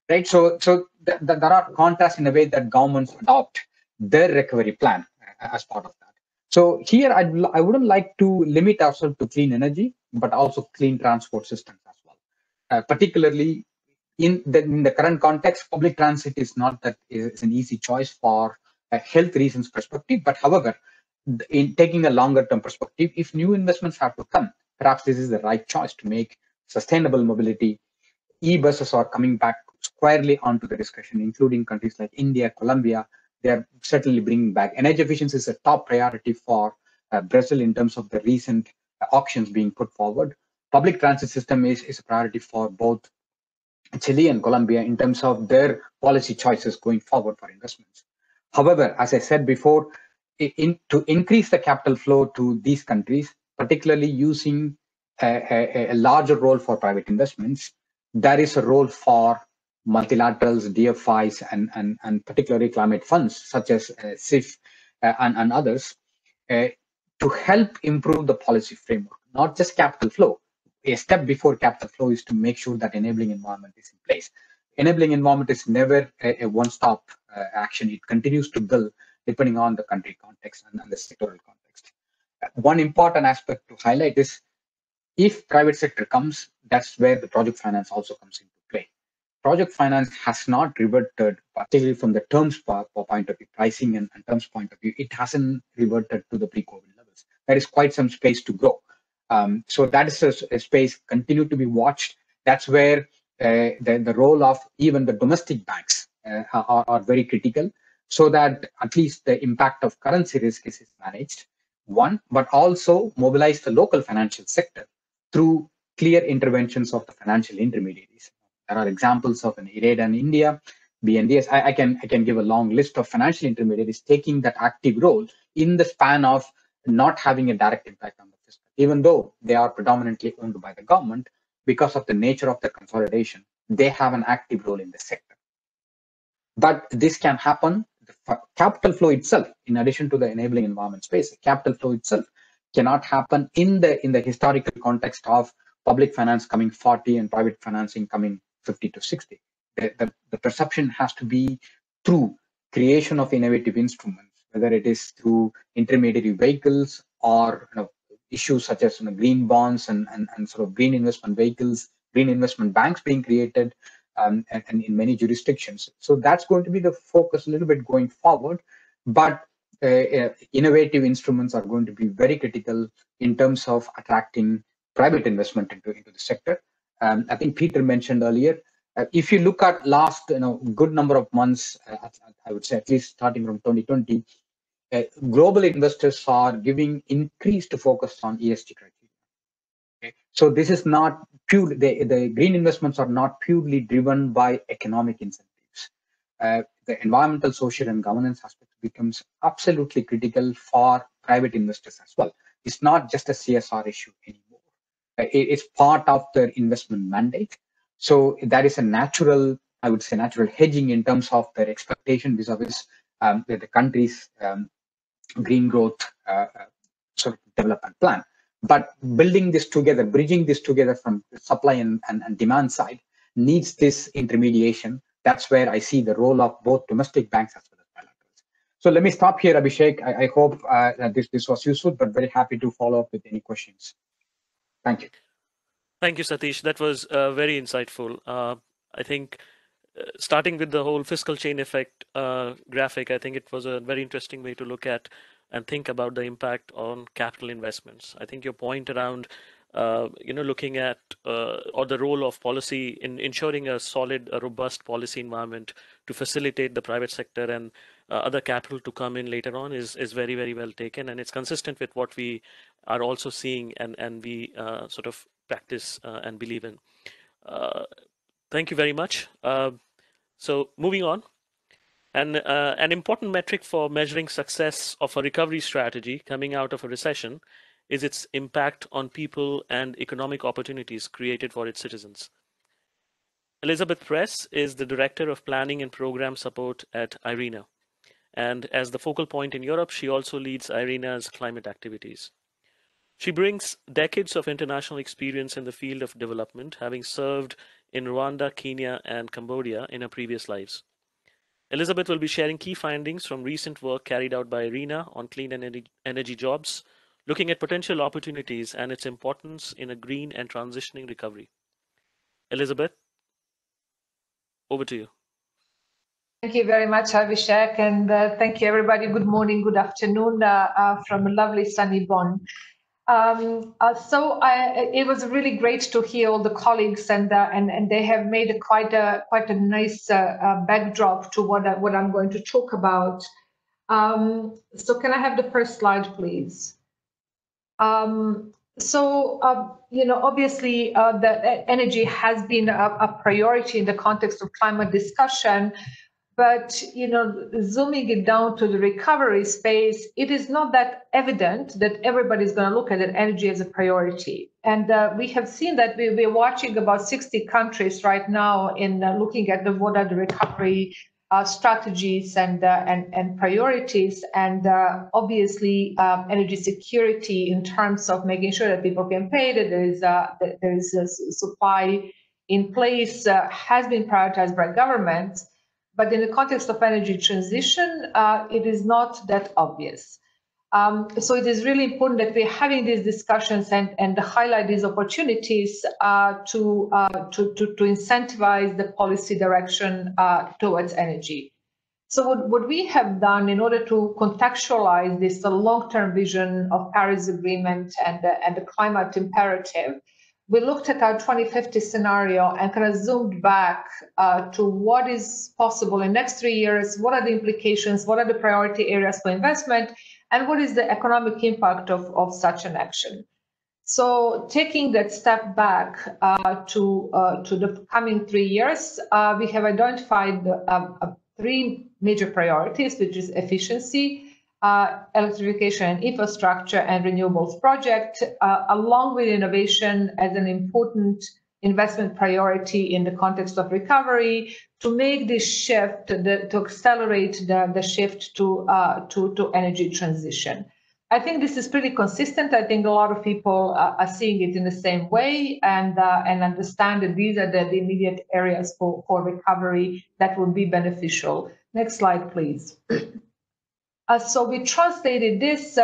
Right, so there are contrasts in the way that governments adopt their recovery plan as part of that. So here, I wouldn't like to limit ourselves to clean energy, but also clean transport systems as well. Particularly in the current context, public transit is not that is an easy choice for a health reasons perspective. But however, in taking a longer term perspective, if new investments have to come, perhaps this is the right choice to make sustainable mobility. E-buses are coming back squarely onto the discussion, including countries like India, Colombia. They are certainly bringing back. Energy efficiency is a top priority for Brazil in terms of the recent auctions being put forward. Public transit system is a priority for both Chile and Colombia in terms of their policy choices going forward for investments. However, as I said before, to increase the capital flow to these countries, particularly using a larger role for private investments, there is a role for multilaterals, DFIs, and particularly climate funds such as CIF and others to help improve the policy framework, not just capital flow. A step before capital flow is to make sure that enabling environment is in place. Enabling environment is never a one-stop action. It continues to build depending on the country context and the sectoral context. One important aspect to highlight is if private sector comes, that's where the project finance also comes into play. Project finance has not reverted, particularly from the terms point of view, pricing and terms point of view, it hasn't reverted to the pre-COVID levels. There is quite some space to grow. So that is a space continue to be watched. That's where the role of even the domestic banks are very critical, so that at least the impact of currency risk is managed, one, but also mobilize the local financial sector through clear interventions of the financial intermediaries. There are examples of an IRED in India, BNDES. I can give a long list of financial intermediaries taking that active role in the span of not having a direct impact on the fiscal, even though they are predominantly owned by the government. Because of the nature of the consolidation, they have an active role in the sector. But this can happen. The capital flow itself, in addition to the enabling environment space, capital flow itself cannot happen in the historical context of public finance coming 40 and private financing coming 50 to 60. The perception has to be through creation of innovative instruments, whether it is through intermediary vehicles or issues such as green bonds and sort of green investment vehicles, green investment banks being created, and in many jurisdictions. So that's going to be the focus a little bit going forward. But innovative instruments are going to be very critical in terms of attracting private investment into the sector. I think Peter mentioned earlier, if you look at last good number of months, I would say at least starting from 2020, global investors are giving increased focus on ESG criteria. Okay? So this is not pure, the green investments are not purely driven by economic incentives. The environmental, social, and governance aspect becomes absolutely critical for private investors as well. It's not just a CSR issue anymore. It's part of their investment mandate. So that is a natural, I would say, natural hedging in terms of their expectation vis-a-vis the country's green growth sort of development plan. But building this together, bridging this together from the supply and demand side needs this intermediation. That's where I see the role of both domestic banks as well as bilaterals. So let me stop here, Abhishek. I hope that this was useful, but very happy to follow up with any questions. Thank you. Thank you, Satish. That was very insightful. I think starting with the whole fiscal chain effect graphic, I think it was a very interesting way to look at and think about the impact on capital investments. I think your point around looking at or the role of policy in ensuring a solid, robust policy environment to facilitate the private sector and other capital to come in later on is very, very well taken, and it's consistent with what we are also seeing and we sort of practice and believe in. Thank you very much. So moving on, and an important metric for measuring success of a recovery strategy coming out of a recession is its impact on people and economic opportunities created for its citizens. Elizabeth Press is the Director of Planning and Program Support at IRENA. And as the focal point in Europe, she also leads IRENA's climate activities. She brings decades of international experience in the field of development, having served in Rwanda, Kenya, and Cambodia in her previous lives. Elizabeth will be sharing key findings from recent work carried out by IRENA on clean energy jobs, looking at potential opportunities and its importance in a green and transitioning recovery. Elizabeth, over to you. Thank you very much, Abhishek, and thank you, everybody. Good morning, good afternoon from a lovely sunny Bonn. It was really great to hear all the colleagues, and they have made quite a nice backdrop to what I'm going to talk about. So can I have the first slide, please? Obviously, the energy has been a priority in the context of climate discussion. But, zooming it down to the recovery space, it is not that evident that everybody's going to look at energy as a priority. And we have seen that we're watching about 60 countries right now in looking at what are the recovery strategies and priorities, and obviously energy security in terms of making sure that people can pay, that there is a supply in place has been prioritized by governments. But in the context of energy transition, it is not that obvious. So it is really important that we're having these discussions and highlight these opportunities to incentivize the policy direction towards energy. So what we have done in order to contextualize this long-term vision of Paris Agreement and the climate imperative, we looked at our 2050 scenario and kind of zoomed back to what is possible in the next 3 years, what are the implications, what are the priority areas for investment, and what is the economic impact of such an action. So taking that step back to the coming 3 years, we have identified 3 major priorities, which is efficiency, electrification and infrastructure, and renewables project, along with innovation as an important investment priority in the context of recovery, to make this shift, to accelerate the shift to energy transition. I think this is pretty consistent. I think a lot of people are seeing it in the same way and understand that these are the immediate areas for recovery that would be beneficial. Next slide, please. So we translated this.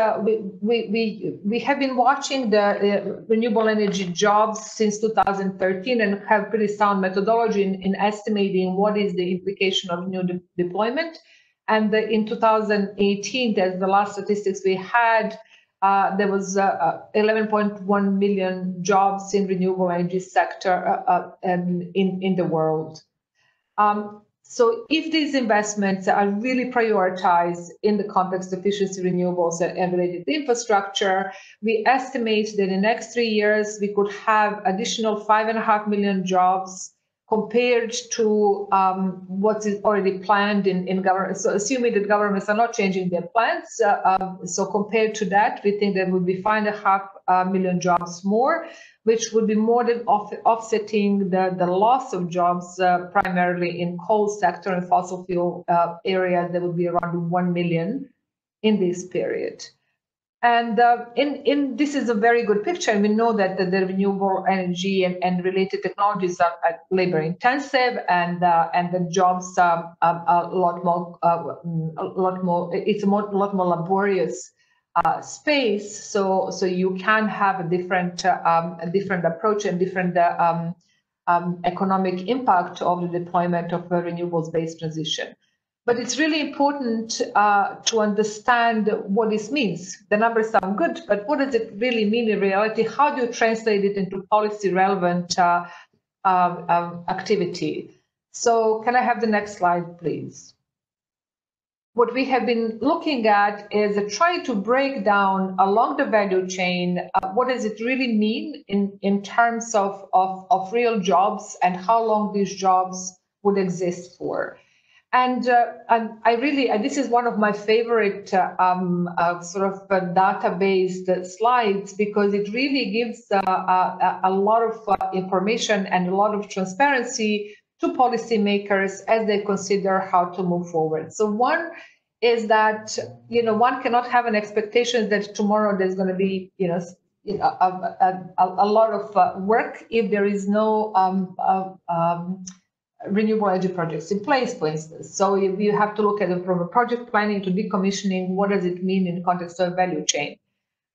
We have been watching the renewable energy jobs since 2013 and have pretty sound methodology in estimating what is the implication of new deployment. And in 2018, that's the last statistics we had, there was 11.1 million jobs in renewable energy sector in the world. So if these investments are really prioritized in the context of efficiency, renewables, and related infrastructure, we estimate that in the next 3 years, we could have additional 5.5 million jobs compared to what is already planned in government. So assuming that governments are not changing their plans, so compared to that, we think there would be 5.5 million jobs more, which would be more than offsetting the loss of jobs primarily in coal sector and fossil fuel areas. There would be around 1 million in this period. And this is a very good picture. We know that the renewable energy and related technologies are labor intensive, and the jobs are a lot more. It's a lot more laborious space. So you can have a different approach and different economic impact of the deployment of a renewables-based transition. But it's really important to understand what this means. The numbers sound good, but what does it really mean in reality? How do you translate it into policy relevant activity? So can I have the next slide, please? What we have been looking at is trying to break down along the value chain, what does it really mean in terms of real jobs and how long these jobs would exist for. And I really, this is one of my favorite sort of data-based slides, because it really gives a lot of information and a lot of transparency to policymakers as they consider how to move forward. So one is that, one cannot have an expectation that tomorrow there's going to be, a lot of work if there is no renewable energy projects in place, for instance. So you have to look at it from a project planning to decommissioning. What does it mean in the context of value chain?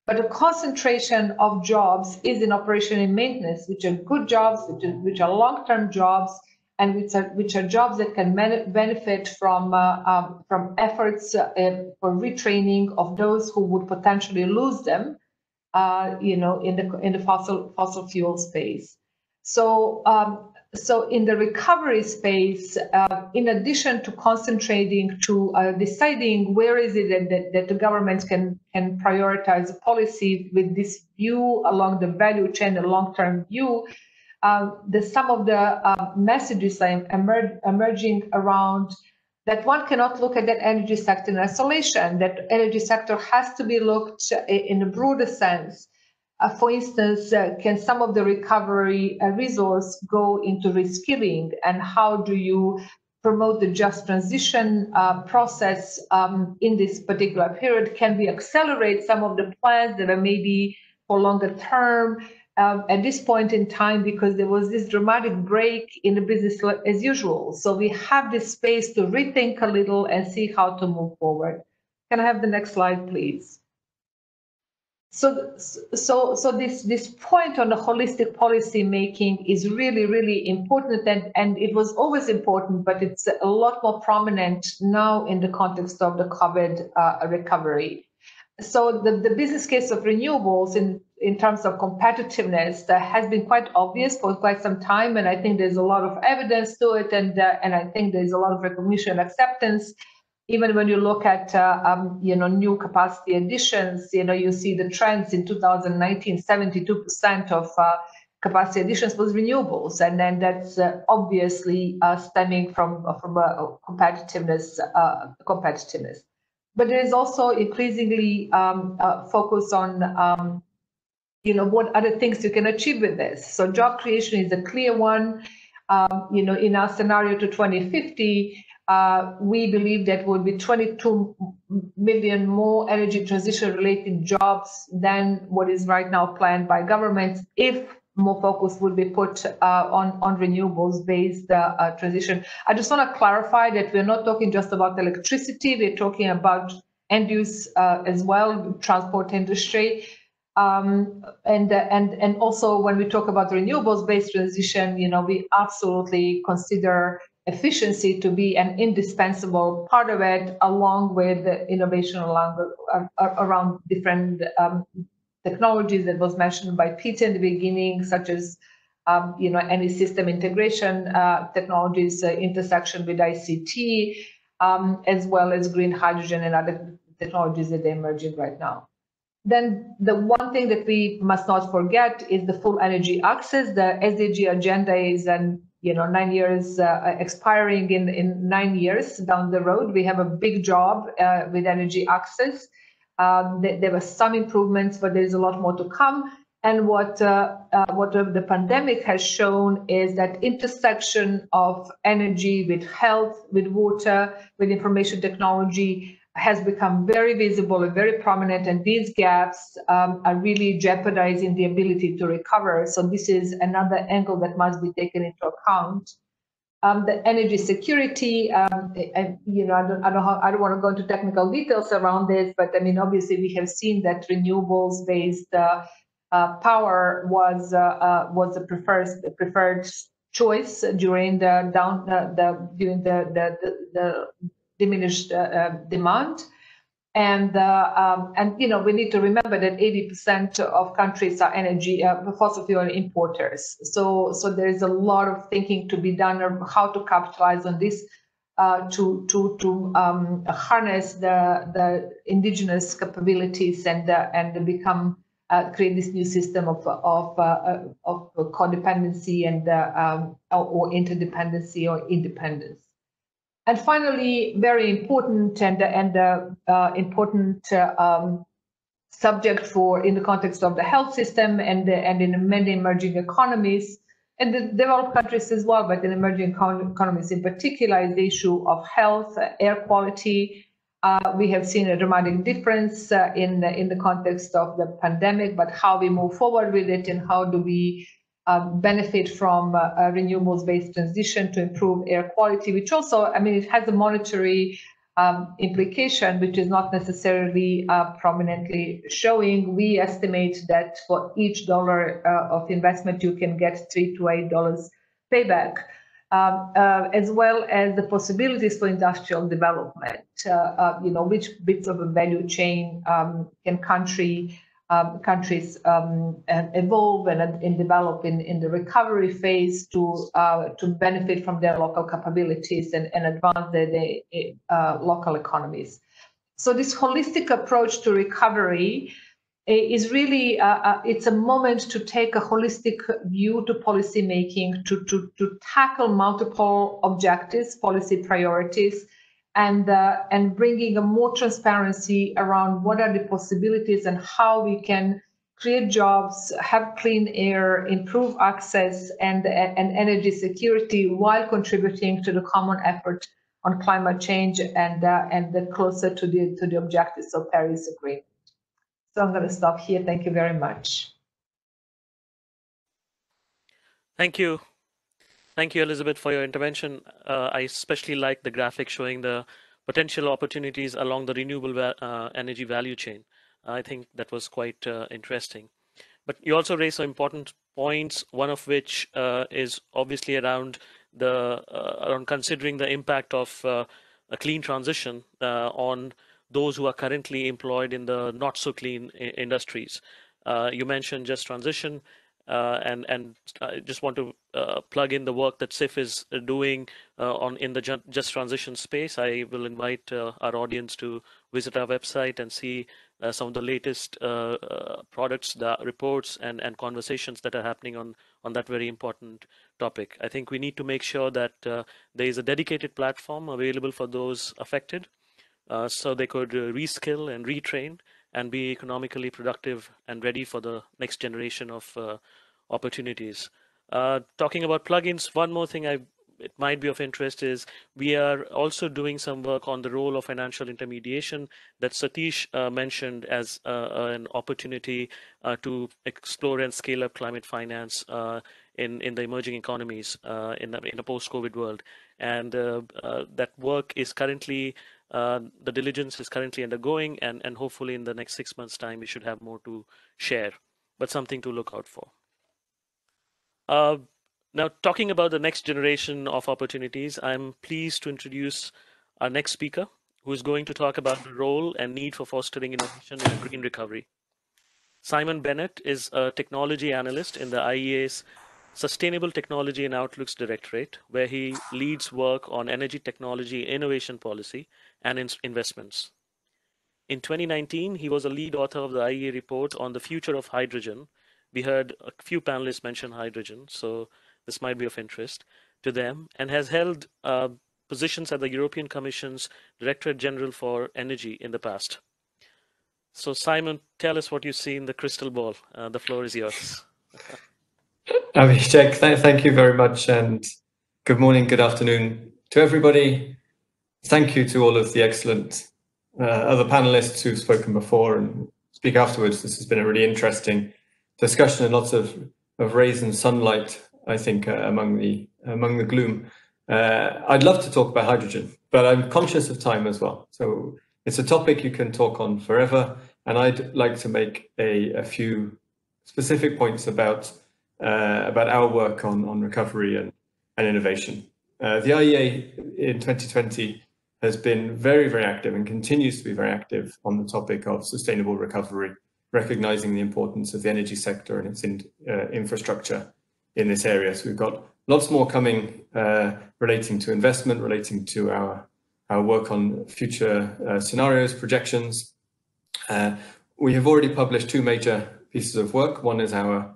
But the concentration of jobs is in operation and maintenance, which are good jobs, which are long-term jobs, and which are jobs that can benefit from efforts for retraining of those who would potentially lose them, in the fossil fuel space. So in the recovery space, in addition to concentrating to deciding where is it that the governments can prioritize a policy with this view along the value chain, the long-term view, some of the messages are emerging around that one cannot look at that energy sector in isolation, that energy sector has to be looked in a broader sense. For instance, can some of the recovery resource go into reskilling, and how do you promote the just transition process in this particular period? Can we accelerate some of the plans that are maybe for longer term at this point in time, because there was this dramatic break in the business as usual? So we have this space to rethink a little and see how to move forward. Can I have the next slide, please? So this point on the holistic policy making is really important, and it was always important, but it's a lot more prominent now in the context of the COVID recovery. So the business case of renewables in terms of competitiveness has been quite obvious for quite some time, and I think there's a lot of evidence to it, and I think there's a lot of recognition and acceptance. Even when you look at new capacity additions, you see the trends in 2019. 72% of capacity additions was renewables, and then that's obviously stemming from competitiveness. But there is also increasingly focus on what other things you can achieve with this. So job creation is a clear one. In our scenario to 2050. We believe that will be 22 million more energy transition-related jobs than what is right now planned by governments, if more focus will be put on renewables-based transition. I just want to clarify that we're not talking just about electricity; we're talking about end use as well, transport industry. And also when we talk about renewables-based transition, we absolutely consider efficiency to be an indispensable part of it, along with the innovation around different technologies that was mentioned by Peter in the beginning, such as any system integration technologies, intersection with ICT, as well as green hydrogen and other technologies that are emerging right now. Then the one thing that we must not forget is the full energy access. The SDG agenda is 9 years expiring in 9 years down the road. We have a big job with energy access. There were some improvements, but there's a lot more to come. And what the pandemic has shown is that intersection of energy with health, with water, with information technology has become very visible and very prominent, and these gaps are really jeopardizing the ability to recover. So this is another angle that must be taken into account. The energy security, I don't want to go into technical details around this, but I mean, obviously we have seen that renewables-based power was the preferred choice during the diminished demand, and we need to remember that 80% of countries are energy fossil fuel importers. So there is a lot of thinking to be done on how to capitalize on this to harness the indigenous capabilities and become create this new system of codependency and or interdependency or independence. And finally, very important and important subject in the context of the health system and in many emerging economies and the developed countries as well, but in emerging economies in particular, is the issue of health, air quality. We have seen a dramatic difference in the context of the pandemic, but how we move forward with it and how do we benefit from renewables-based transition to improve air quality, which also, I mean, it has a monetary implication, which is not necessarily prominently showing. We estimate that for each dollar of investment, you can get $3 to $8 payback, as well as the possibilities for industrial development. Which bits of a value chain can countries evolve and develop in the recovery phase to benefit from their local capabilities and advance the local economies. So this holistic approach to recovery is really it's a moment to take a holistic view to policy making, to tackle multiple objectives, policy priorities, and bringing a more transparency around what are the possibilities and how we can create jobs, have clean air, improve access and energy security while contributing to the common effort on climate change and closer to the objectives of Paris Agreement. So I'm going to stop here. Thank you very much. Thank you. Thank you, Elizabeth, for your intervention. I especially like the graphic showing the potential opportunities along the renewable energy value chain. I think that was quite interesting. But you also raised some important points, one of which is obviously around around considering the impact of a clean transition on those who are currently employed in the not so clean industries. You mentioned just transition, and I just want to plug in the work that SIF is doing in the just transition space. I will invite our audience to visit our website and see some of the latest products, the reports, and conversations that are happening on that very important topic. I think we need to make sure that there is a dedicated platform available for those affected, so they could reskill and retrain and be economically productive and ready for the next generation of opportunities. Talking about plugins, one more thing it might be of interest is we are also doing some work on the role of financial intermediation that Satish mentioned as an opportunity to explore and scale up climate finance in the emerging economies in a post-COVID world. And that work is currently, the diligence is currently undergoing, and hopefully in the next 6 months' time, we should have more to share, but something to look out for. Now, talking about the next generation of opportunities, I'm pleased to introduce our next speaker, who is going to talk about the role and need for fostering innovation in green recovery. Simon Bennett is a technology analyst in the IEA's Sustainable Technology and Outlooks Directorate, where he leads work on energy technology innovation policy and investments. In 2019, he was a lead author of the IEA report on the future of hydrogen. We heard a few panelists mention hydrogen, so this might be of interest to them, and has held positions at the European Commission's Directorate General for Energy in the past. So Simon, tell us what you see in the crystal ball. The floor is yours. Abhishek, thank you very much, and good morning, good afternoon to everybody. Thank you to all of the excellent other panelists who've spoken before and speak afterwards. This has been a really interesting discussion and lots of rays and sunlight, I think, among the gloom. I'd love to talk about hydrogen, but I'm conscious of time as well. So it's a topic you can talk on forever, and I'd like to make a few specific points about our work on recovery and innovation. The IEA in 2020 has been very, very active and continues to be very active on the topic of sustainable recovery, recognizing the importance of the energy sector and its infrastructure in this area. So we've got lots more coming relating to investment, relating to our work on future scenarios, projections. We have already published 2 major pieces of work. One is our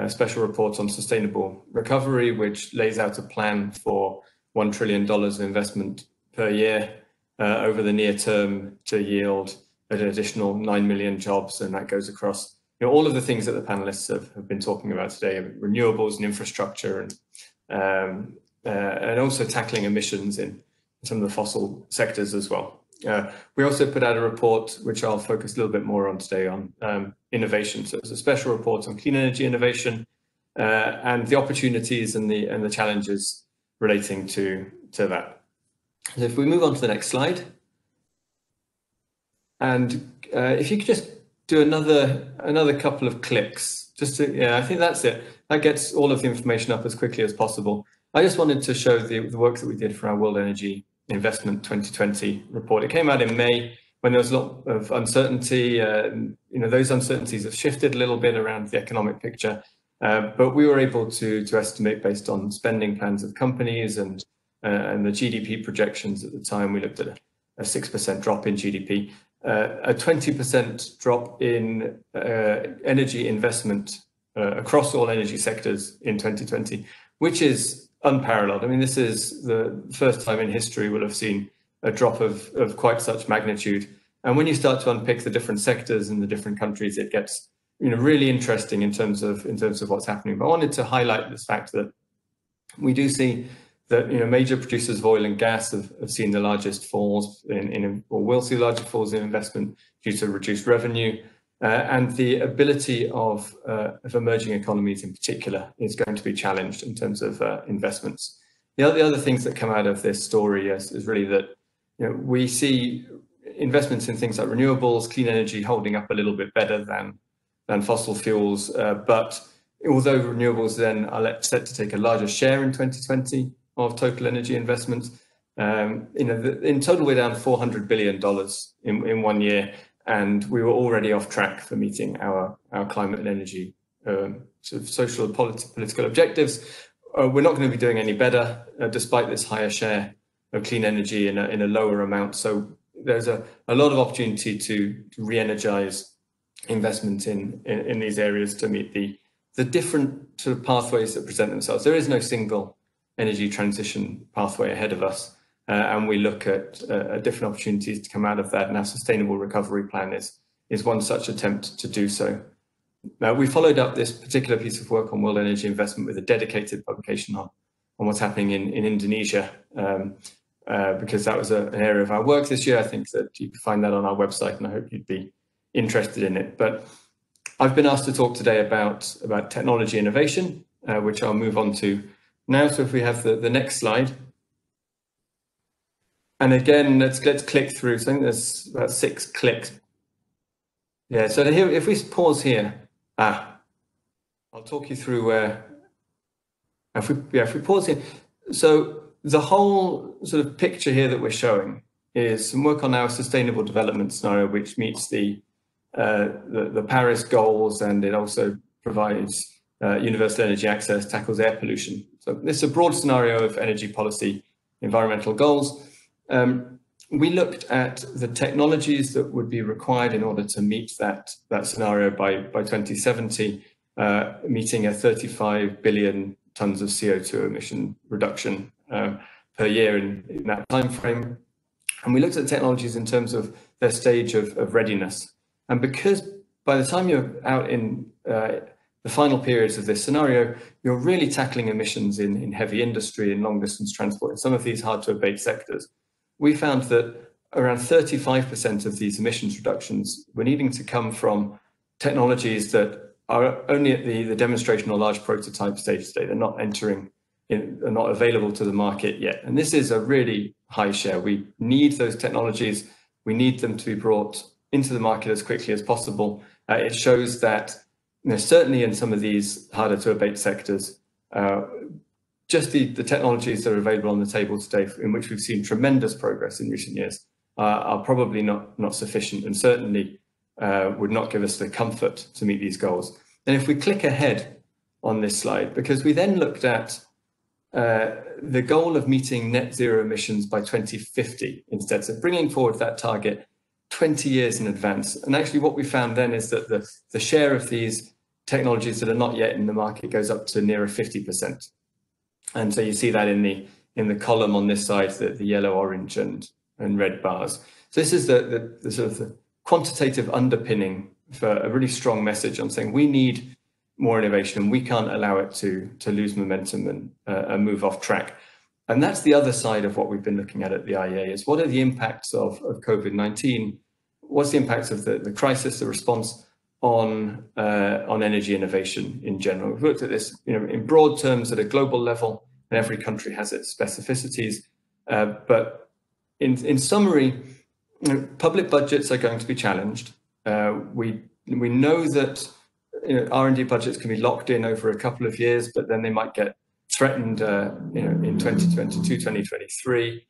special report on sustainable recovery, which lays out a plan for $1 trillion of investment per year over the near term to yield an additional 9 million jobs, and that goes across all of the things that the panelists have been talking about today: renewables and infrastructure, and also tackling emissions in some of the fossil sectors as well. We also put out a report which I'll focus a little bit more on today on innovation. So it's a special report on clean energy innovation and the opportunities and the challenges relating to that. So if we move on to the next slide, and if you could just do another couple of clicks, just to, yeah, I think that's it. That gets all of the information up as quickly as possible. I just wanted to show the work that we did for our World Energy Investment 2020 report. It came out in May when there was a lot of uncertainty. Those uncertainties have shifted a little bit around the economic picture, but we were able to estimate based on spending plans of companies and the GDP projections at the time. We looked at a 6% drop in GDP, a 20% drop in energy investment across all energy sectors in 2020, which is unparalleled. I mean, this is the first time in history we'll have seen a drop of quite such magnitude. And when you start to unpick the different sectors in the different countries, it gets really interesting in terms of what's happening. But I wanted to highlight this fact that we do see that major producers of oil and gas have seen the largest falls or will see larger falls in investment due to reduced revenue, and the ability of emerging economies in particular is going to be challenged in terms of investments. The other things that come out of this story is really that we see investments in things like renewables, clean energy holding up a little bit better than fossil fuels, but although renewables then are set to take a larger share in 2020 of total energy investments, in total we're down $400 billion in 1 year, and we were already off track for meeting our climate and energy sort of social and political objectives. We're not going to be doing any better despite this higher share of clean energy in a lower amount. So there's a lot of opportunity to re-energize investment in these areas to meet the different sort of pathways that present themselves. There is no single energy transition pathway ahead of us, and we look at different opportunities to come out of that, and our sustainable recovery plan is one such attempt to do so. We followed up this particular piece of work on world energy investment with a dedicated publication on what's happening in Indonesia, because that was an area of our work this year. I think that you can find that on our website, and I hope you'd be interested in it. But I've been asked to talk today about technology innovation, which I'll move on to now. So if we have the next slide. And again, let's click through. So I think there's about 6 clicks. Yeah, so here, if we pause here, I'll talk you through where, if we pause here. So the whole sort of picture here that we're showing is some work on our sustainable development scenario, which meets the Paris goals, and it also provides universal energy access, tackles air pollution. So this is a broad scenario of energy policy, environmental goals. We looked at the technologies that would be required in order to meet that scenario by 2070, meeting a 35 billion tons of CO2 emission reduction per year in that time frame. And we looked at technologies in terms of their stage of readiness. And because by the time you're out in the final periods of this scenario, you're really tackling emissions in heavy industry and long distance transport, and some of these hard to abate sectors. We found that around 35% of these emissions reductions were needing to come from technologies that are only at the demonstration or large prototype stage today. They're not are not available to the market yet. And this is a really high share. We need those technologies. We need them to be brought into the market as quickly as possible. It shows that certainly in some of these harder to abate sectors, just the technologies that are available on the table today, in which we've seen tremendous progress in recent years, are probably not sufficient, and certainly would not give us the comfort to meet these goals. And if we click ahead on this slide, because we then looked at the goal of meeting net zero emissions by 2050 instead, so bringing forward that target 20 years in advance. And actually what we found then is that the share of these technologies that are not yet in the market goes up to nearer 50%. And so you see that in the column on this side, the yellow, orange, and red bars. So this is the sort of the quantitative underpinning for a really strong message on saying we need more innovation, and we can't allow it to lose momentum and move off track. And that's the other side of what we've been looking at the IEA, is what are the impacts of COVID-19? What's the impacts of the crisis, the response on energy innovation in general? We've looked at this in broad terms at a global level, and every country has its specificities. But in summary, public budgets are going to be challenged. We know that R&D budgets can be locked in over a couple of years, but then they might get threatened in 2022, 2023.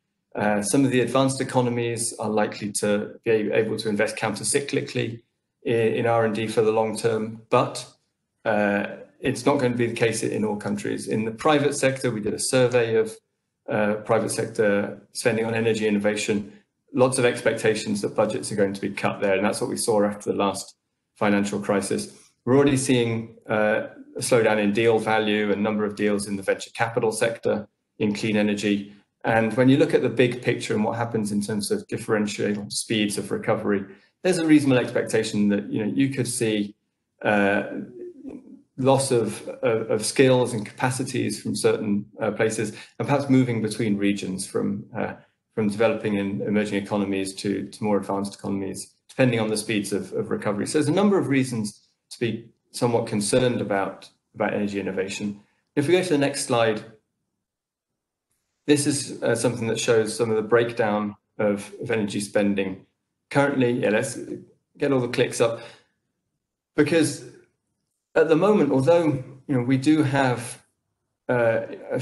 Some of the advanced economies are likely to be able to invest counter-cyclically in R&D for the long term, but it's not going to be the case in all countries. In the private sector, we did a survey of private sector spending on energy innovation. Lots of expectations that budgets are going to be cut there, and that's what we saw after the last financial crisis. We're already seeing a slowdown in deal value and number of deals in the venture capital sector in clean energy. And when you look at the big picture and what happens in terms of differential speeds of recovery, there's a reasonable expectation that you could see loss of skills and capacities from certain places, and perhaps moving between regions from developing and emerging economies to more advanced economies, depending on the speeds of recovery. So there's a number of reasons to be somewhat concerned about energy innovation. If we go to the next slide, this is something that shows some of the breakdown of energy spending. Currently, let's get all the clicks up, because at the moment, although we do have a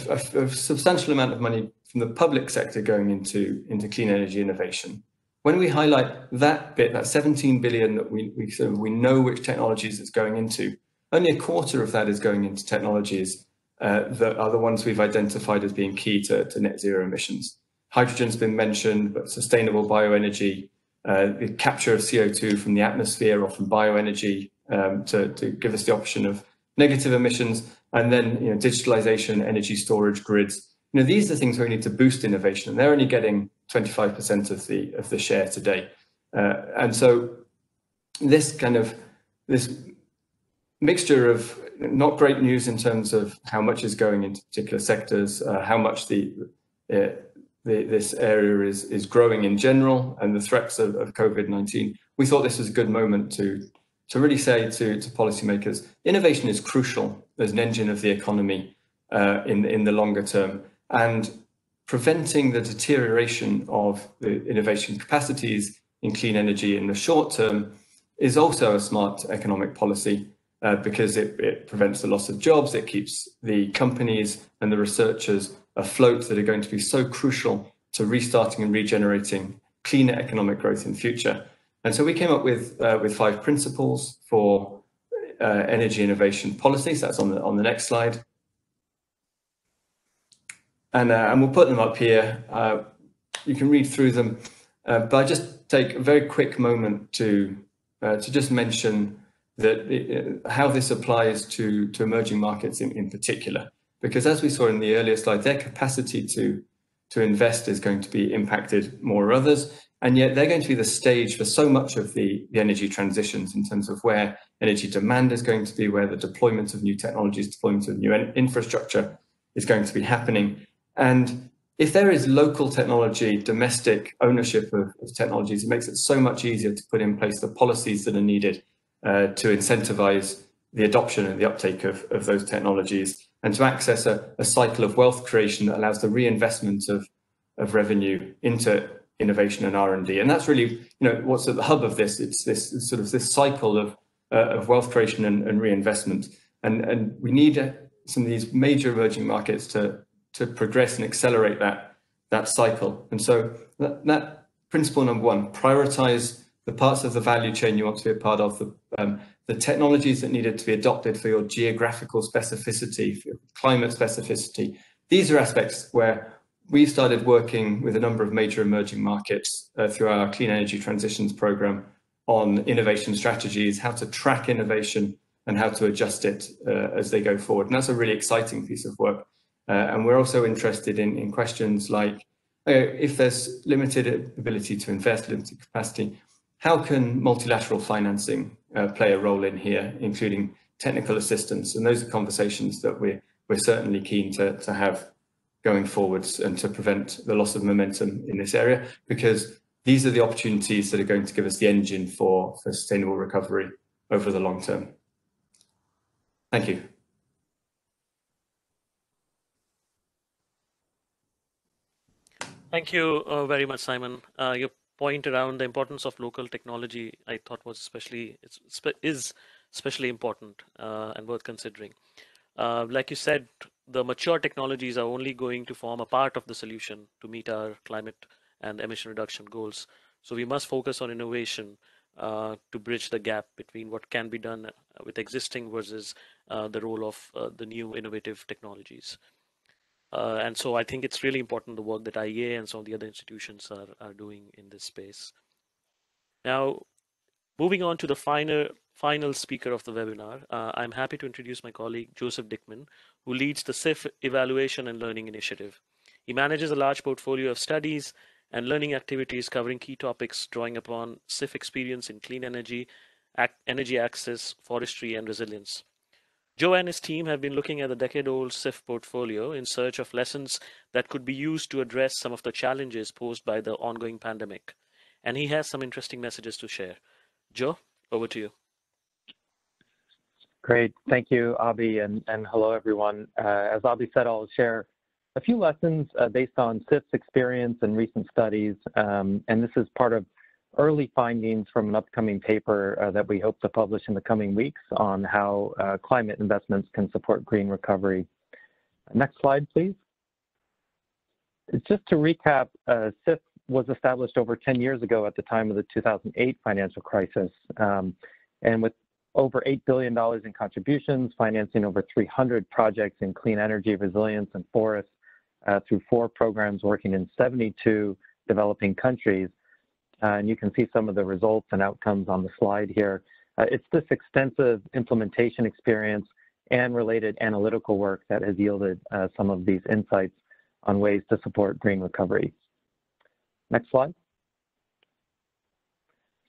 substantial amount of money from the public sector going into clean energy innovation, when we highlight that bit, that 17 billion that we know which technologies it's going into, only a quarter of that is going into technologies that are the ones we've identified as being key to net zero emissions. Hydrogen's been mentioned, but sustainable bioenergy, the capture of CO2 from the atmosphere or from bioenergy to give us the option of negative emissions, and then digitalization, energy storage, grids. These are things where we need to boost innovation, and they're only getting 25% of the share today. And so this mixture of not great news in terms of how much is going into particular sectors, how much this area is growing in general, and the threats of COVID-19, we thought this was a good moment to really say to policymakers, innovation is crucial as an engine of the economy in the longer term, and preventing the deterioration of the innovation capacities in clean energy in the short term is also a smart economic policy, because it prevents the loss of jobs, it keeps the companies and the researchers afloat that are going to be so crucial to restarting and regenerating cleaner economic growth in future. And so we came up with 5 principles for energy innovation policies. That's on the next slide. And we'll put them up here. You can read through them, but I just take a very quick moment to just mention that how this applies to emerging markets in particular, because as we saw in the earlier slide, their capacity to invest is going to be impacted more than others, and yet they're going to be the stage for so much of the energy transitions in terms of where energy demand is going to be, where the deployment of new technologies, deployment of new infrastructure is going to be happening. And if there is local technology, domestic ownership of technologies, it makes it so much easier to put in place the policies that are needed to incentivize the adoption and the uptake of those technologies, and to access a cycle of wealth creation that allows the reinvestment of revenue into innovation and R&D. And that's really, what's at the hub of this. It's this cycle of wealth creation and reinvestment. And we need some of these major emerging markets to progress and accelerate that cycle. And so that principle number 1, prioritize the parts of the value chain you want to be a part of, the technologies that needed to be adopted for your geographical specificity, for your climate specificity. These are aspects where we started working with a number of major emerging markets through our Clean Energy Transitions program on innovation strategies, how to track innovation and how to adjust it as they go forward. And that's a really exciting piece of work. And we're also interested in questions like, if there's limited ability to invest, limited capacity, how can multilateral financing play a role in here, including technical assistance? And those are conversations that we're certainly keen to have going forwards, and to prevent the loss of momentum in this area, because these are the opportunities that are going to give us the engine for sustainable recovery over the long term. Thank you. Thank you very much, Simon. Your point around the importance of local technology, I thought was especially important and worth considering. Like you said, the mature technologies are only going to form a part of the solution to meet our climate and emission reduction goals. So we must focus on innovation to bridge the gap between what can be done with existing versus the role of the new innovative technologies. And so I think it's really important, the work that IEA and some of the other institutions are doing in this space. Now, moving on to the final speaker of the webinar, I'm happy to introduce my colleague, Joseph Dickman, who leads the CIF Evaluation and Learning Initiative. He manages a large portfolio of studies and learning activities covering key topics, drawing upon CIF experience in clean energy energy access, forestry, and resilience. Joe and his team have been looking at the decade-old SIF portfolio in search of lessons that could be used to address some of the challenges posed by the ongoing pandemic. And he has some interesting messages to share. Joe, over to you. Great. Thank you, Abhi, and hello, everyone. As Abhi said, I'll share a few lessons based on SIF's experience and recent studies, and this is part of early findings from an upcoming paper that we hope to publish in the coming weeks on how climate investments can support green recovery. Next slide, please. Just to recap, SIF was established over 10 years ago at the time of the 2008 financial crisis, and with over $8 billion in contributions, financing over 300 projects in clean energy, resilience, and forests through 4 programs working in 72 developing countries. And you can see some of the results and outcomes on the slide here. It's this extensive implementation experience and related analytical work that has yielded some of these insights on ways to support green recovery. Next slide.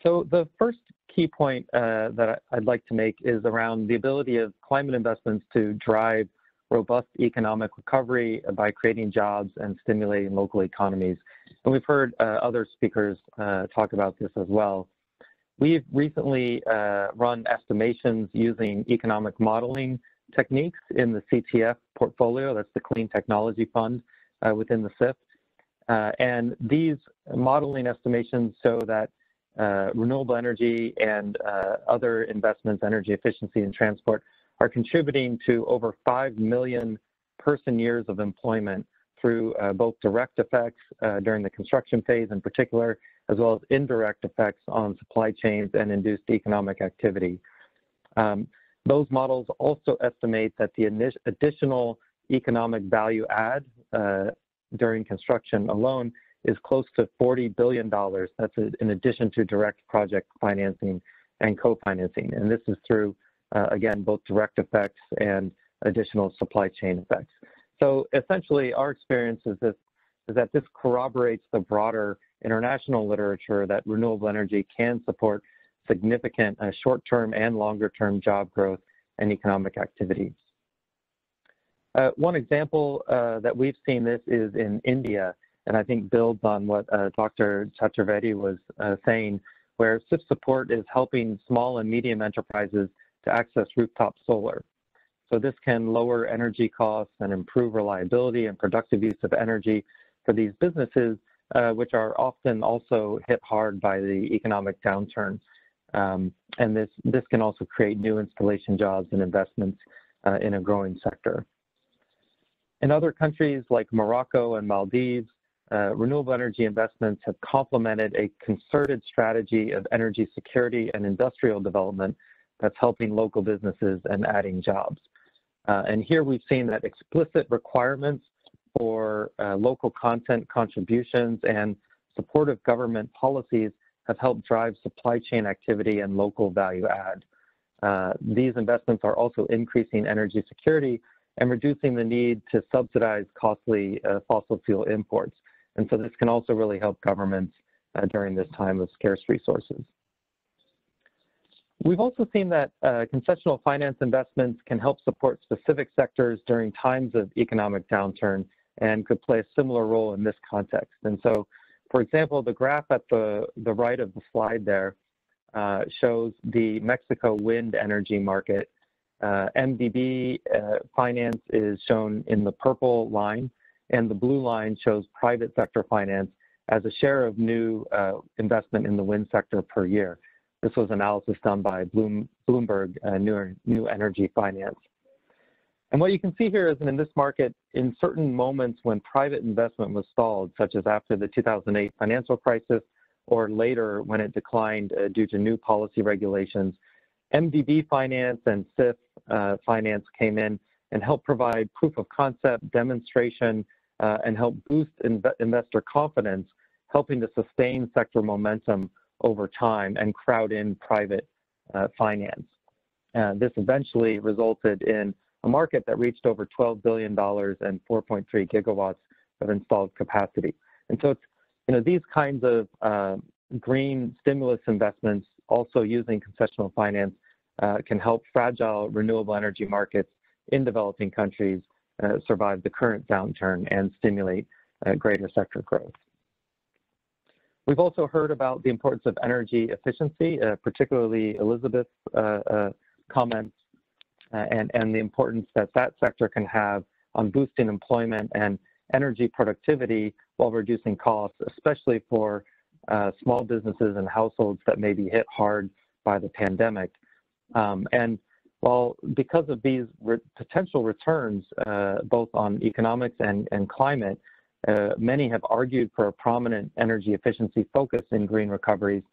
So the first key point that I'd like to make is around the ability of climate investments to drive robust economic recovery by creating jobs and stimulating local economies. And we've heard other speakers talk about this as well. We've recently run estimations using economic modeling techniques in the CTF portfolio, that's the Clean Technology Fund within the SIF. And these modeling estimations show that renewable energy and other investments, energy efficiency and transport, are contributing to over 5 million person years of employment through both direct effects during the construction phase in particular, as well as indirect effects on supply chains and induced economic activity. Those models also estimate that the additional economic value add during construction alone is close to $40 billion. That's in addition to direct project financing and co-financing. And this is through, again, both direct effects and additional supply chain effects. So essentially, our experience is that this corroborates the broader international literature that renewable energy can support significant short-term and longer-term job growth and economic activity. One example that we've seen this is in India, and I think builds on what Dr. Chaturvedi was saying, where SIF support is helping small and medium enterprises to access rooftop solar. So this can lower energy costs and improve reliability and productive use of energy for these businesses, which are often also hit hard by the economic downturn. And this can also create new installation jobs and investments in a growing sector. In other countries like Morocco and Maldives, renewable energy investments have complemented a concerted strategy of energy security and industrial development that's helping local businesses and adding jobs. And here we've seen that explicit requirements for local content contributions and supportive government policies have helped drive supply chain activity and local value add. These investments are also increasing energy security and reducing the need to subsidize costly fossil fuel imports. And so this can also really help governments during this time of scarce resources. We've also seen that concessional finance investments can help support specific sectors during times of economic downturn and could play a similar role in this context. And so, for example, the graph at the right of the slide there shows the Mexico wind energy market. MDB finance is shown in the purple line, and the blue line shows private sector finance as a share of new investment in the wind sector per year. This was analysis done by Bloomberg New Energy Finance. And what you can see here is that in this market, in certain moments when private investment was stalled, such as after the 2008 financial crisis or later when it declined due to new policy regulations, MDB finance and SIF finance came in and helped provide proof of concept, demonstration, and help boost investor confidence, helping to sustain sector momentum over time and crowd in private finance. This eventually resulted in a market that reached over $12 billion and 4.3 gigawatts of installed capacity. And so it's, these kinds of green stimulus investments also using concessional finance can help fragile renewable energy markets in developing countries survive the current downturn and stimulate greater sector growth. We've also heard about the importance of energy efficiency, particularly Elizabeth's comments, and the importance that that sector can have on boosting employment and energy productivity while reducing costs, especially for small businesses and households that may be hit hard by the pandemic. And while because of these potential returns, both on economics and climate, many have argued for a prominent energy efficiency focus in green recoveries.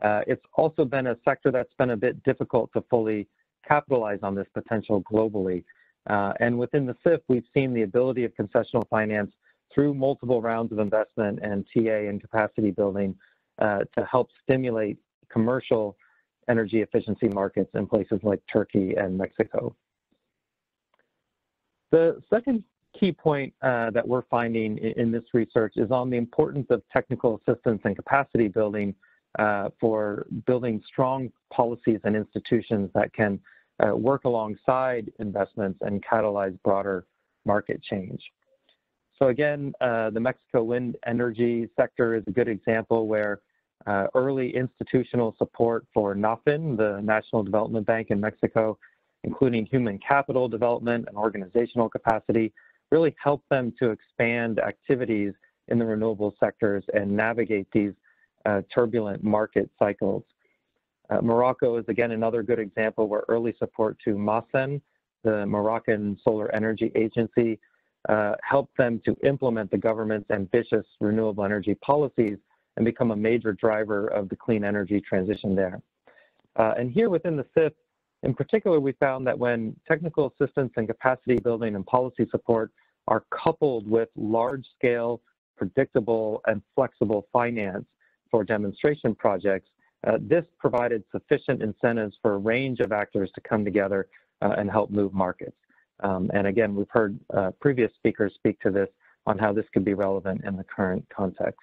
It's also been a sector that's been a bit difficult to fully capitalize on this potential globally. And within the SIF, we've seen the ability of concessional finance through multiple rounds of investment and TA and capacity building to help stimulate commercial energy efficiency markets in places like Turkey and Mexico. The second key point that we're finding in this research is on the importance of technical assistance and capacity building for building strong policies and institutions that can work alongside investments and catalyze broader market change. So again, the Mexico wind energy sector is a good example where early institutional support for NAFIN, the National Development Bank in Mexico, including human capital development and organizational capacity, really helped them to expand activities in the renewable sectors and navigate these turbulent market cycles. Morocco is again another good example where early support to MASEN, the Moroccan Solar Energy Agency, helped them to implement the government's ambitious renewable energy policies and become a major driver of the clean energy transition there. And here within the SIF, in particular, we found that when technical assistance and capacity building and policy support are coupled with large-scale, predictable, and flexible finance for demonstration projects, this provided sufficient incentives for a range of actors to come together and help move markets. And again, we've heard previous speakers speak to this on how this could be relevant in the current context.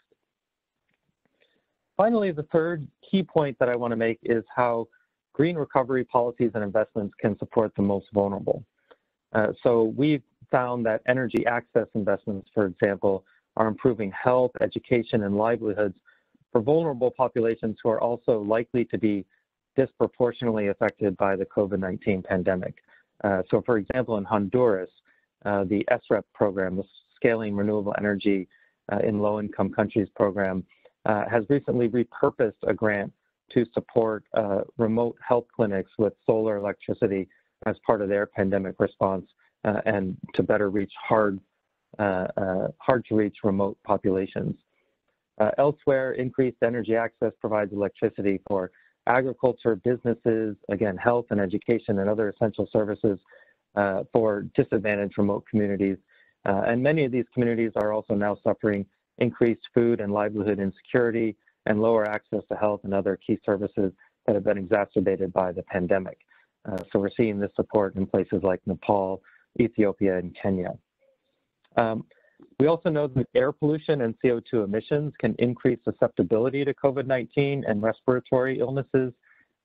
Finally, the third key point that I want to make is how green recovery policies and investments can support the most vulnerable. So we've found that energy access investments, for example, are improving health, education, and livelihoods for vulnerable populations who are also likely to be disproportionately affected by the COVID-19 pandemic. So for example, in Honduras, the SREP program, the Scaling Renewable Energy in Low-Income Countries program, has recently repurposed a grant to support remote health clinics with solar electricity as part of their pandemic response and to better reach hard to reach remote populations. Elsewhere, increased energy access provides electricity for agriculture, businesses, again, health and education and other essential services for disadvantaged remote communities. And many of these communities are also now suffering increased food and livelihood insecurity and lower access to health and other key services that have been exacerbated by the pandemic. So we're seeing this support in places like Nepal, Ethiopia, and Kenya. We also know that air pollution and CO2 emissions can increase susceptibility to COVID-19 and respiratory illnesses,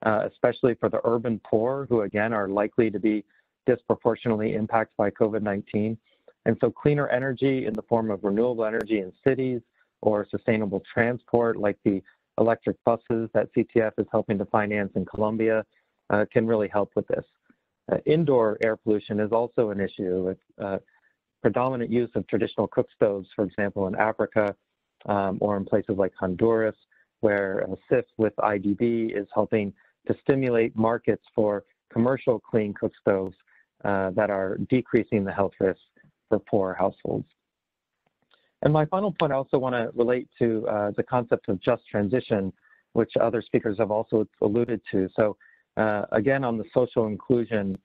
especially for the urban poor, who again are likely to be disproportionately impacted by COVID-19. And so cleaner energy in the form of renewable energy in cities or sustainable transport like the electric buses that CTF is helping to finance in Colombia can really help with this. Indoor air pollution is also an issue with predominant use of traditional cook stoves, for example, in Africa or in places like Honduras, where SIF with IDB is helping to stimulate markets for commercial clean cook stoves that are decreasing the health risks for poor households. And my final point, I also want to relate to the concept of just transition, which other speakers have also alluded to. So again, on the social inclusion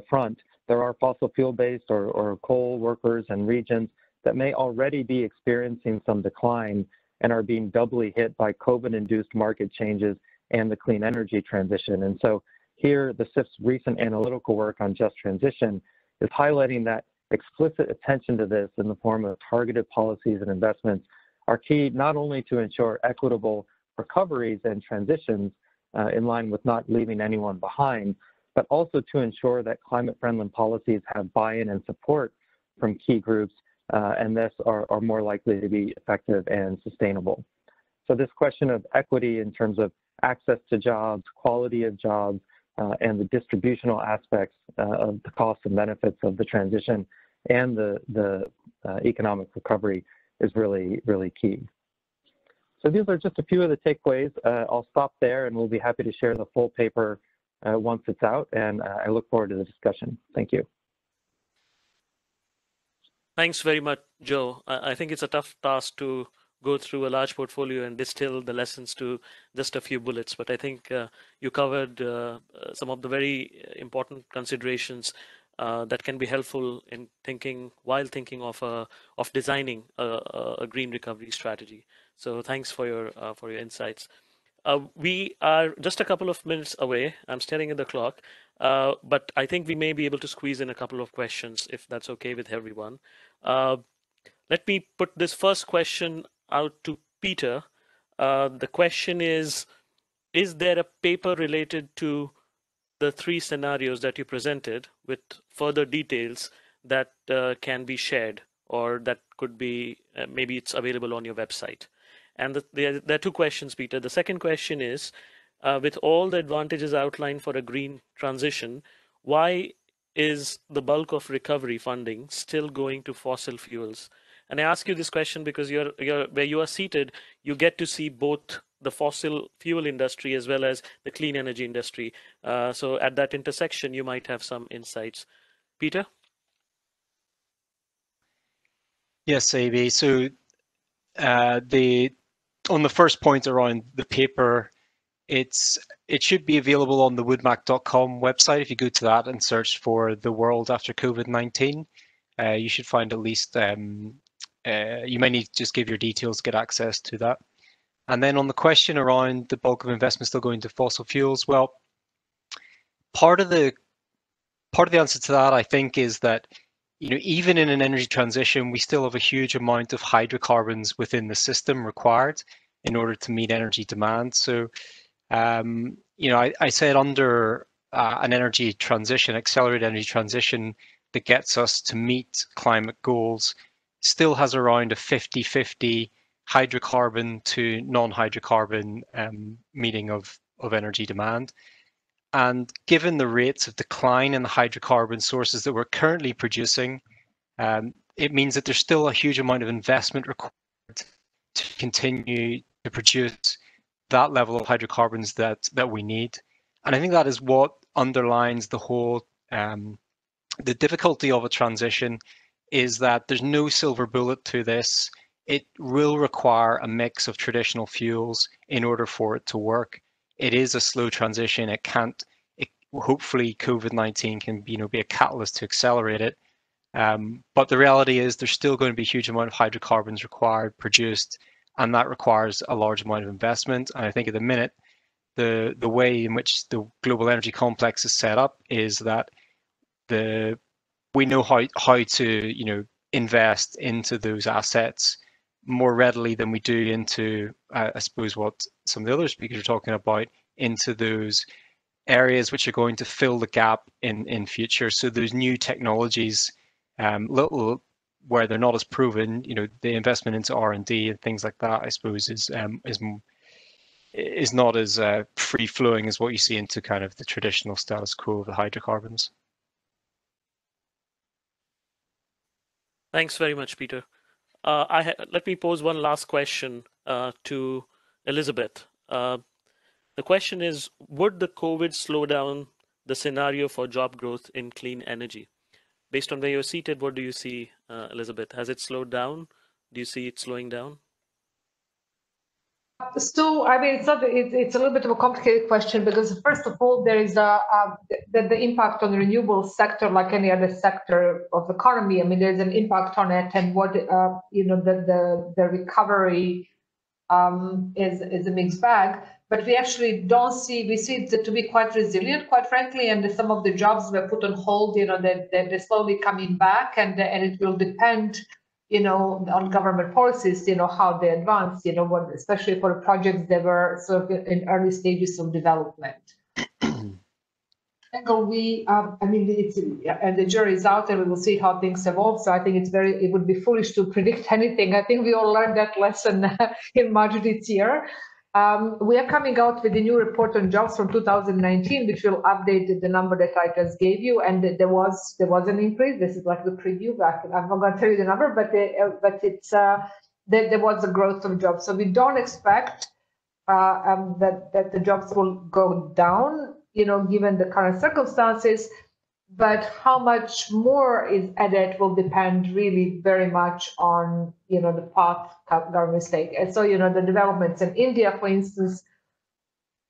front, there are fossil fuel-based or coal workers and regions that may already be experiencing some decline and are being doubly hit by COVID-induced market changes and the clean energy transition. And so here, the SIF's recent analytical work on just transition is highlighting that explicit attention to this in the form of targeted policies and investments are key not only to ensure equitable recoveries and transitions, in line with not leaving anyone behind, but also to ensure that climate-friendly policies have buy-in and support from key groups, and thus are more likely to be effective and sustainable. So this question of equity in terms of access to jobs, quality of jobs, and the distributional aspects of the costs and benefits of the transition and the economic recovery is really, really key. So these are just a few of the takeaways. I'll stop there, and we'll be happy to share the full paper once it's out, and I look forward to the discussion. Thank you. Thanks very much, Joe. I think it's a tough task to go through a large portfolio and distill the lessons to just a few bullets, but I think you covered some of the very important considerations that can be helpful in thinking while thinking of designing a green recovery strategy. So thanks for your insights. We are just a couple of minutes away. I'm staring at the clock, but I think we may be able to squeeze in a couple of questions if that's okay with everyone. Let me put this first question out to Peter. The question is there a paper related to the three scenarios that you presented with further details that can be shared, or that could be, maybe it's available on your website? And there are two questions, Peter. The second question is, with all the advantages outlined for a green transition, why is the bulk of recovery funding still going to fossil fuels? And I ask you this question because where you are seated, you get to see both the fossil fuel industry as well as the clean energy industry. So at that intersection, you might have some insights. Peter? Yes, AB. So on the first point around the paper, it should be available on the woodmac.com website. If you go to that and search for the world after COVID-19, you should find at least, you might need to just give your details to get access to that. And then on the question around the bulk of investment still going to fossil fuels, well, part of the answer to that, I think, is that even in an energy transition, we still have a huge amount of hydrocarbons within the system required in order to meet energy demand. So, I said under an energy transition, accelerated energy transition that gets us to meet climate goals, still has around a 50-50 hydrocarbon to non-hydrocarbon meeting of energy demand. And given the rates of decline in the hydrocarbon sources that we're currently producing, it means that there's still a huge amount of investment required to continue to produce that level of hydrocarbons that we need. And I think that is what underlines the whole, the difficulty of a transition is that there's no silver bullet to this. It will require a mix of traditional fuels in order for it to work. It is a slow transition. Hopefully COVID-19 can be a catalyst to accelerate it. But the reality is there's still going to be a huge amount of hydrocarbons required, produced, and that requires a large amount of investment. And I think at the minute, the way in which the global energy complex is set up is that we know how to invest into those assets more readily than we do into I suppose what some of the other speakers are talking about, into those areas which are going to fill the gap in future. So those new technologies, little where they're not as proven, the investment into R&D and things like that, I suppose, is not as free flowing as what you see into kind of the traditional status quo of the hydrocarbons. Thanks very much, Peter. Let me pose one last question to Elizabeth. The question is, would the COVID slow down the scenario for job growth in clean energy? Based on where you're seated, what do you see, Elizabeth? Has it slowed down? Do you see it slowing down? So, I mean, it's a little bit of a complicated question because, first of all, there is the impact on the renewable sector, like any other sector of the economy. I mean, there's an impact on it, and what the recovery is a mixed bag. But we actually we see it to be quite resilient, quite frankly, and some of the jobs were put on hold. They're slowly coming back, and it will depend on government policies, how they advance, especially for projects that were sort of in early stages of development. I mean, and the jury is out, and we will see how things evolve. So I think it would be foolish to predict anything. I think we all learned that lesson in March this year. We are coming out with a new report on jobs from 2019, which will update the number that I just gave you. And there was an increase. This is like the preview. I'm not going to tell you the number, but it's there was a growth of jobs. So we don't expect that the jobs will go down, given the current circumstances. But how much more is added will depend really very much on, the path governments take. And so, the developments in India, for instance,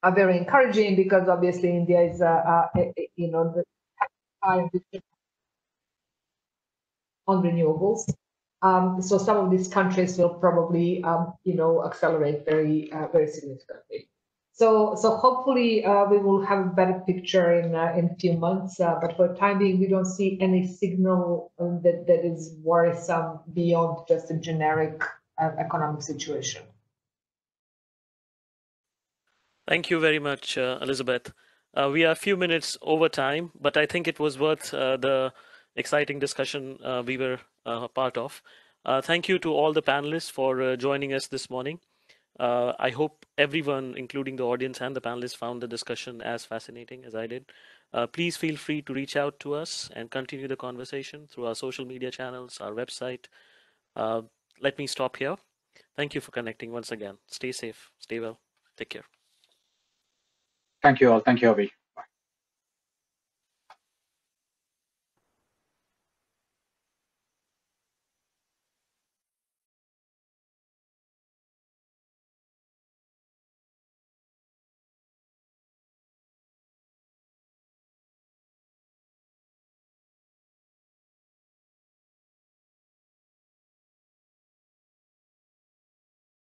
are very encouraging because obviously India is, the high on renewables. So some of these countries will probably, accelerate very significantly. So hopefully we will have a better picture in a few months. But for the time being, we don't see any signal that is worrisome beyond just a generic economic situation. Thank you very much, Elizabeth. We are a few minutes over time, but I think it was worth the exciting discussion we were a part of. Thank you to all the panelists for joining us this morning. I hope everyone, including the audience and the panelists, found the discussion as fascinating as I did. Please feel free to reach out to us and continue the conversation through our social media channels, our website. Let me stop here. Thank you for connecting once again. Stay safe, stay well, take care. Thank you all. Thank you, Abhi.